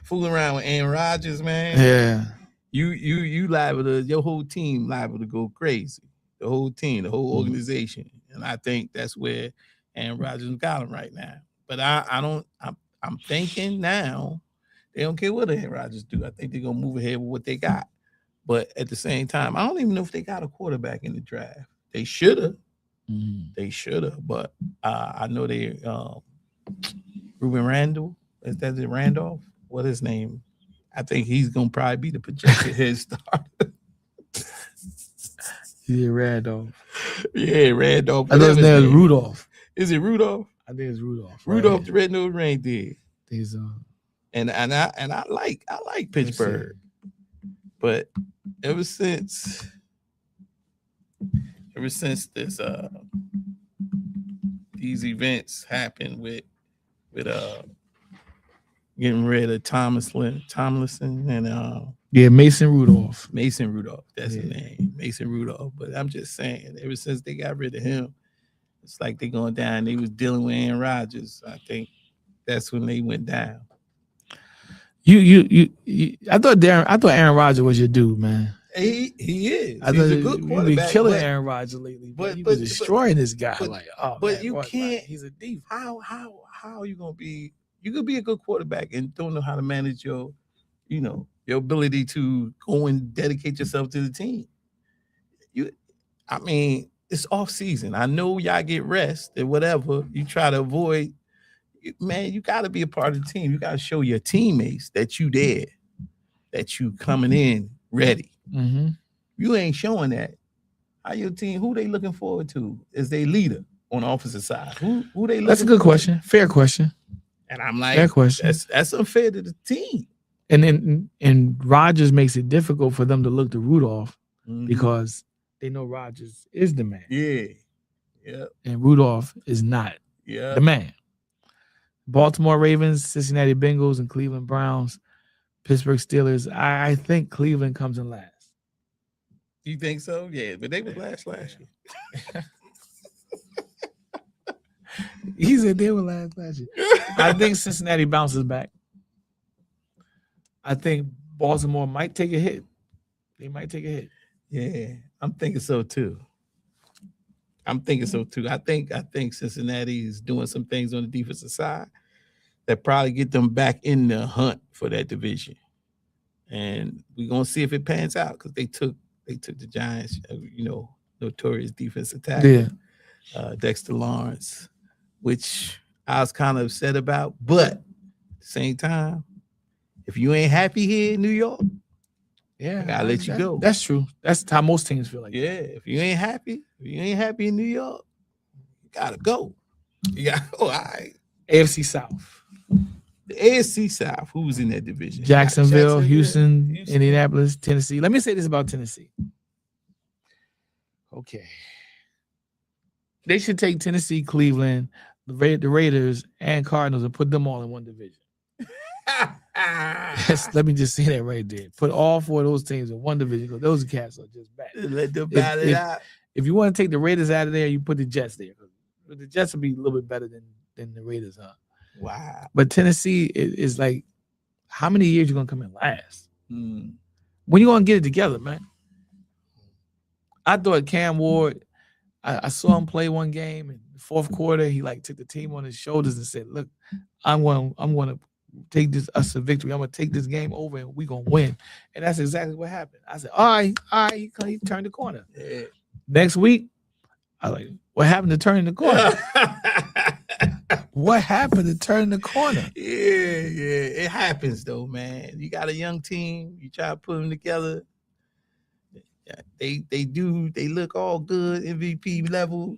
Fooling around with Aaron Rodgers, man. Yeah. You liable to, your whole team liable to go crazy. The whole team, the whole organization. And I think that's where Aaron Rodgers got him right now. But I'm thinking now, they don't care what Aaron Rodgers do. I think they're going to move ahead with what they got. But at the same time, I don't even know if they got a quarterback in the draft. They should have. They should have, but I know they Ruben Randall. Is that it? Randolph? What his name? I think he's gonna probably be the projected head starter. Yeah, Randolph. Yeah, Randolph. I thought his name was Rudolph. Is it Rudolph? I think it's Rudolph. Rudolph the Red-Nosed Reindeer. He's and I like Pittsburgh, but ever since this these events happened with getting rid of Tomlinson and Mason Rudolph. Mason Rudolph, that's his name, Mason Rudolph. But I'm just saying, ever since they got rid of him, it's like they going down. They was dealing with Aaron Rodgers. I think that's when they went down. I thought Aaron Rodgers was your dude, man. He is. I thought he's a good quarterback. You've been killing Aaron Rodgers lately, but you've been destroying this guy. You can't. He's a thief. How are you gonna be? You could be a good quarterback and don't know how to manage your ability to go and dedicate yourself to the team. It's off season. I know y'all get rest and whatever. You try to avoid. Man, you got to be a part of the team. You got to show your teammates that you there, that you coming in ready. Mm-hmm. You ain't showing that. How your team? Who they looking forward to as their leader on the offensive side? Who they? That's a good question. Fair question. And I'm like, fair question. That's unfair to the team. And Rodgers makes it difficult for them to look to Rudolph because they know Rodgers is the man. Yeah. And Rudolph is not the man. Baltimore Ravens, Cincinnati Bengals, and Cleveland Browns, Pittsburgh Steelers. I think Cleveland comes in last. You think so? Yeah, but they were last year. He said they were last year. I think Cincinnati bounces back. I think Baltimore might take a hit. They might take a hit. Yeah, I'm thinking so too. I think Cincinnati is doing some things on the defensive side that probably get them back in the hunt for that division. And we're gonna see if it pans out because they took the Giants, notorious defensive tackle, Dexter Lawrence, which I was kind of upset about. But at the same time, if you ain't happy here in New York, I gotta let you go. That's true. That's how most teams feel like. Yeah, if you ain't happy in New York, you gotta go. You gotta go. All right. AFC South. The AFC South. Who's in that division? Jacksonville, Houston, Indianapolis, Tennessee. Let me say this about Tennessee. Okay. They should take Tennessee, Cleveland, the Raiders, and Cardinals and put them all in one division. Yes, let me just say that right there. Put all four of those teams in one division because those cats are just bad. Let them battle it out. If you want to take the Raiders out of there, you put the Jets there. The Jets will be a little bit better than the Raiders are. Wow. But Tennessee is like, how many years you gonna come in last? When you gonna get it together, man? I thought Cam Ward. I saw him play one game in the fourth quarter. He took the team on his shoulders and said, "Look, I'm gonna take us a victory. I'm gonna take this game over and we're gonna win." And that's exactly what happened. I said, all right, he turned the corner. Yeah. Next week, I was like, what happened to turning the corner? What happened to turning the corner? Yeah. It happens though, man. You got a young team, you try to put them together. They look all good, MVP level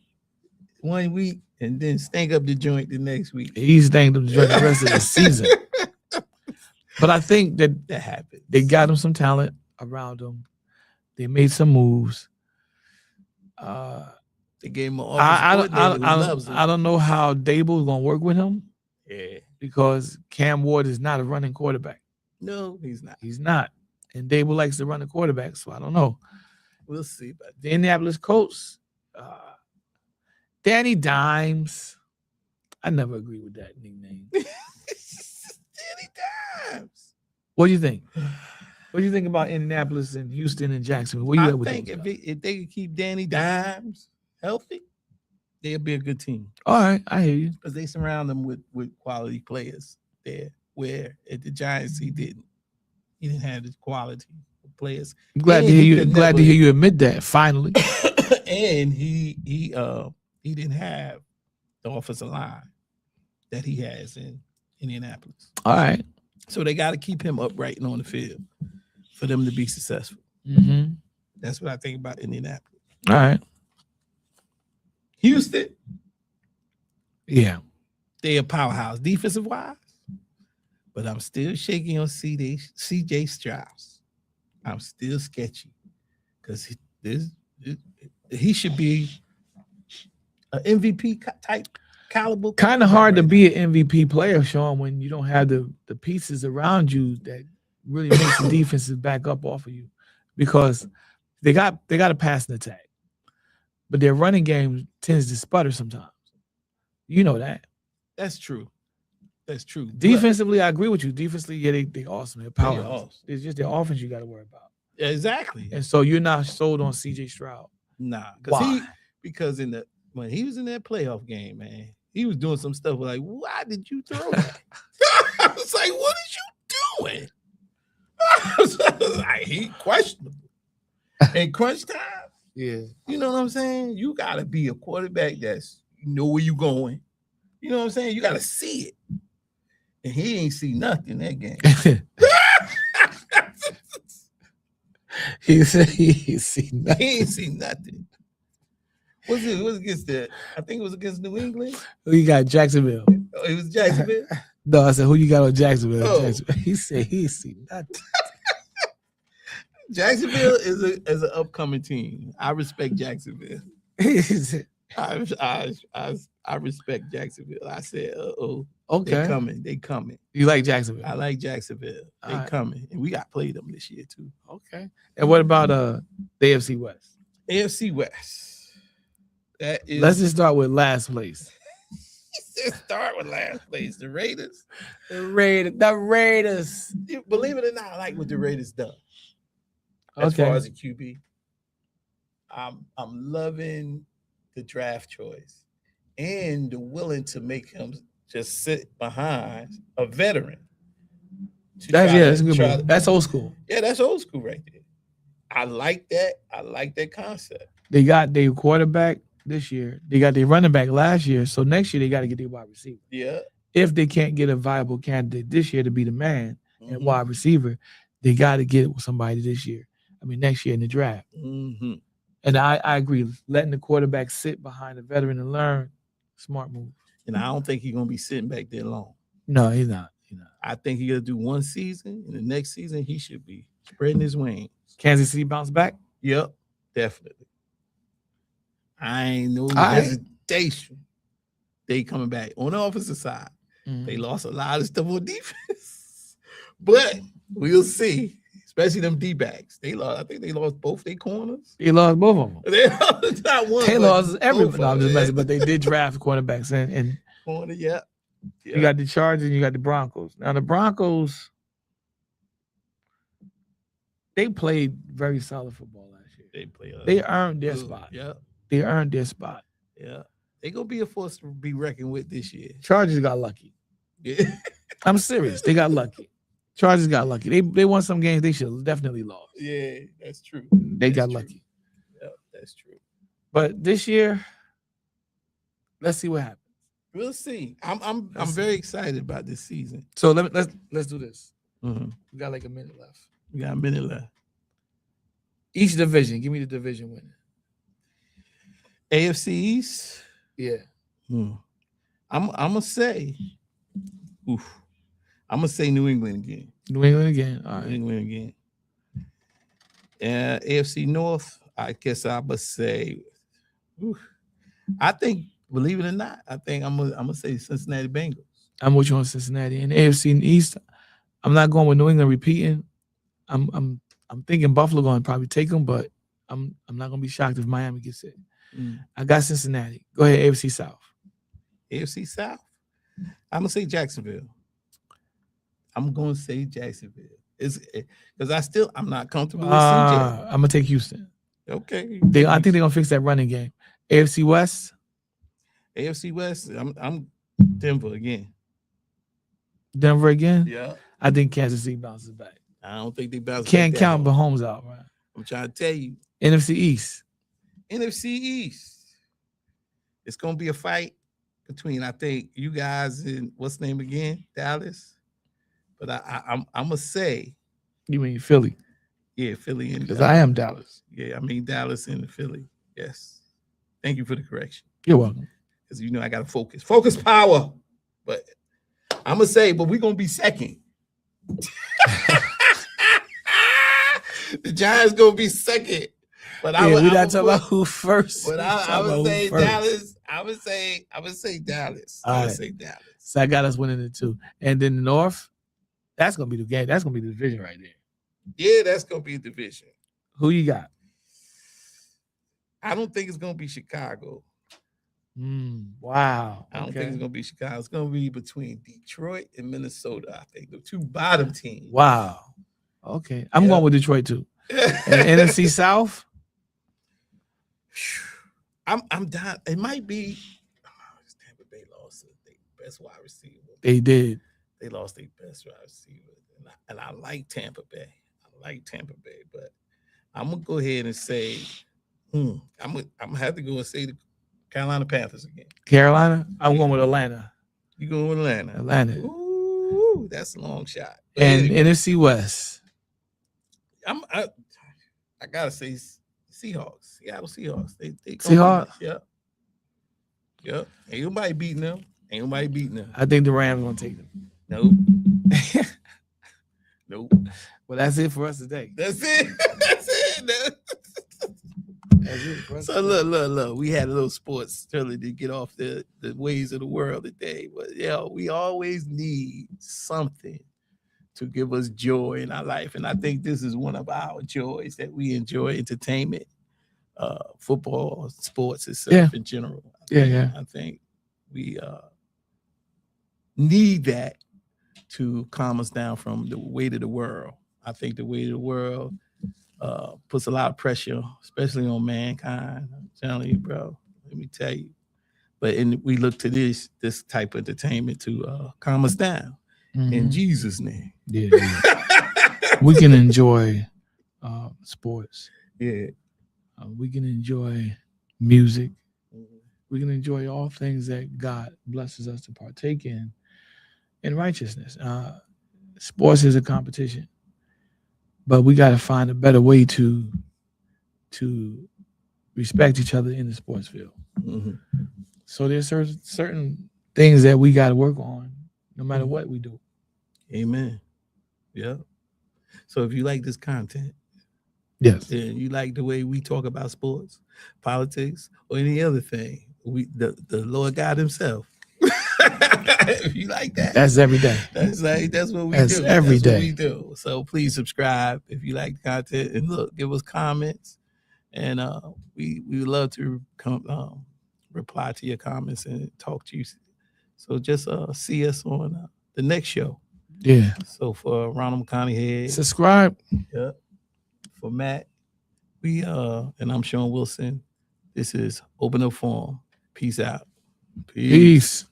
1 week, and then stank up the joint the next week. He stanked up the joint the rest of the season. But I think that happened. They got him some talent around him. They made some moves. They gave him an I don't know how Dable is gonna work with him. Yeah, because Cam Ward is not a running quarterback. No, he's not. He's not. And Dable likes to run the quarterback, so I don't know. We'll see. But the Indianapolis Colts, Danny Dimes. I never agree with that nickname. Danny Dimes. What do you think? What do you think about Indianapolis and Houston and Jacksonville? What do you I think if they could keep Danny Dimes healthy, they'll be a good team. All right, I hear you. Because they surround them with quality players there, where at the Giants he didn't have the quality of players. I'm glad to hear you. Glad to hear you admit that finally. And he didn't have the offensive line that he has in Indianapolis. All right. So they got to keep him upright and on the field for them to be successful. Mm-hmm. That's what I think about Indianapolis. All right. Houston. Yeah. They're a powerhouse defensive wise. But I'm still shaking on CJ Strauss. I'm still sketchy. Because he should be an MVP type caliber. Kind of hard to be an MVP player, Sean, when you don't have the pieces around you that really makes the defenses back up off of you, because they got a passing attack, but their running game tends to sputter sometimes. You know that. That's true. That's true. Defensively, I agree with you. Defensively, yeah, they awesome. They're powerhouse. It's just their offense you got to worry about. Yeah, exactly. And so you're not sold on CJ Stroud. Nah, because when he was in that playoff game, man, he was doing some stuff like, why did you throw that? I was like, what are you doing? I was like, he questionable. In crunch time, yeah, you know what I'm saying? You gotta be a quarterback that's where you going. You know what I'm saying? You gotta see it. And he ain't see nothing that game. he ain't see nothing. He ain't see nothing. What's it? Was against that? I think it was against New England. Who you got? Jacksonville. Oh, it was Jacksonville. No, I said who you got on Jacksonville? Oh. Jacksonville. He said he ain't see nothing. Jacksonville is an upcoming team. I respect Jacksonville. I respect Jacksonville. I said, okay, they coming. You like Jacksonville? I like Jacksonville. They coming, and we got to play them this year too. Okay. And what about the AFC West? AFC West. Let's just start with last place. Let's start with last place. The Raiders. The Raiders. Believe it or not, I like what the Raiders done. As Okay. far as a QB, I'm loving the draft choice and the willing to make him just sit behind a veteran. That's a good move. That's old school. Yeah, that's old school right there. I like that. I like that concept. They got their quarterback this year. They got their running back last year. So next year they got to get their wide receiver. Yeah. If they can't get a viable candidate this year to be the man and wide receiver, they got to get somebody this year. I mean, next year in the draft. Mm-hmm. And I agree. Letting the quarterback sit behind a veteran and learn, smart move. And I don't think he's going to be sitting back there long. No, he's not. I think he's going to do one season. And the next season, he should be spreading his wings. Kansas City bounce back? Yep, definitely. I ain't no hesitation. They coming back. On the offensive side, they lost a lot of stuff on defense. But we'll see. Especially them D-backs. I think they lost both their corners. They lost both of them. They lost not one. They lost everything. No, I'm just messing, but they did draft quarterbacks. And corner, yeah. You got the Chargers and you got the Broncos. Now, the Broncos, they played very solid football last year. They earned their spot. Yeah. They earned their spot. Yeah. They're going to be a force to be reckoned with this year. Chargers got lucky. Yeah. I'm serious. They got lucky. Chargers got lucky. They won some games they should have definitely lost. Yeah, that's true. They got lucky. Yeah, that's true. But this year, let's see what happens. We'll see. I'm very excited about this season. So let's do this. Mm-hmm. We got like a minute left. We got a minute left. Each division. Give me the division winner. AFC East. Yeah. I'm gonna say. I'm gonna say New England again. New England again. All right. New England again. AFC North. I guess I must say. I think, believe it or not, I think I'm gonna say Cincinnati Bengals. I'm with you on Cincinnati. And AFC East, I'm not going with New England repeating. I'm thinking Buffalo going to probably take them, but I'm not going to be shocked if Miami gets it. I got Cincinnati. Go ahead, AFC South. AFC South. I'm gonna say Jacksonville. I'm going to say Jacksonville. It's because I'm not comfortable with CJ. I'm gonna take Houston. Okay. I think they're gonna fix that running game. AFC West. AFC West. I'm Denver again. Denver again. Yeah. I think Kansas City bounces back. I don't think they bounce. Can't count Mahomes out, right? I'm trying to tell you. NFC East. NFC East. It's gonna be a fight between, I think, you guys and what's the name again? Dallas. But I'm gonna say. You mean Philly? Yeah, Philly and because I am Dallas. Yeah, I mean Dallas and Philly. Yes. Thank you for the correction. You're welcome. Because you know I gotta focus. Focus power. But I'm gonna say, but we're gonna be second. The Giants gonna be second. But we're not talking about who first. But I would say Dallas. I would say Dallas. I would say Dallas. So I got us winning it too. And then the North, that's gonna be the game. That's gonna be the division right there. Yeah, that's gonna be a division. Who you got? I don't think it's gonna be Chicago. Wow. I don't think it's gonna be Chicago. It's gonna be between Detroit and Minnesota. I think the two bottom teams. Wow. Okay. I'm going with Detroit too. And NFC South. I'm down. It might be Tampa Bay lost their best wide receiver. They did. They lost their best wide receiver. And I like Tampa Bay. But I'm gonna go ahead and say I'm gonna have to go and say the Carolina Panthers again. Carolina? I'm going with Atlanta. You going with Atlanta? Atlanta. Ooh, that's a long shot. But and anyway, NFC West. I gotta say Seahawks. Seattle Seahawks. They Seahawks? Yep. Ain't nobody beating them. I think the Rams gonna take them. Nope. Nope. Well, that's it for us today. That's it. So look. We had a little sports early to get off the ways of the world today. But we always need something to give us joy in our life. And I think this is one of our joys that we enjoy, entertainment, football, sports itself in general. I think we need that to calm us down from the weight of the world. I think the weight of the world puts a lot of pressure, especially on mankind. I'm telling you, bro. Let me tell you. But we look to this type of entertainment to calm us down. In Jesus' name. Yeah. We can enjoy sports. Yeah. We can enjoy music. We can enjoy all things that God blesses us to partake in righteousness. Sports is a competition, but we got to find a better way to respect each other in the sports field. So there's certain things that we got to work on no matter what we do. Amen. Yeah. So if you like this content, yes, and you like the way we talk about sports, politics, or any other thing, the Lord God Himself. If you like that, that's every day. That's what we do. Every day. What we do. So please subscribe if you like the content, and look, give us comments, and we would love to reply to your comments and talk to you. So just see us on the next show. Yeah. So for Ronald McConaughey Head, subscribe. Yeah. For Matt, and I'm Sean Wilson. This is Open Up Forum. Peace out. Peace.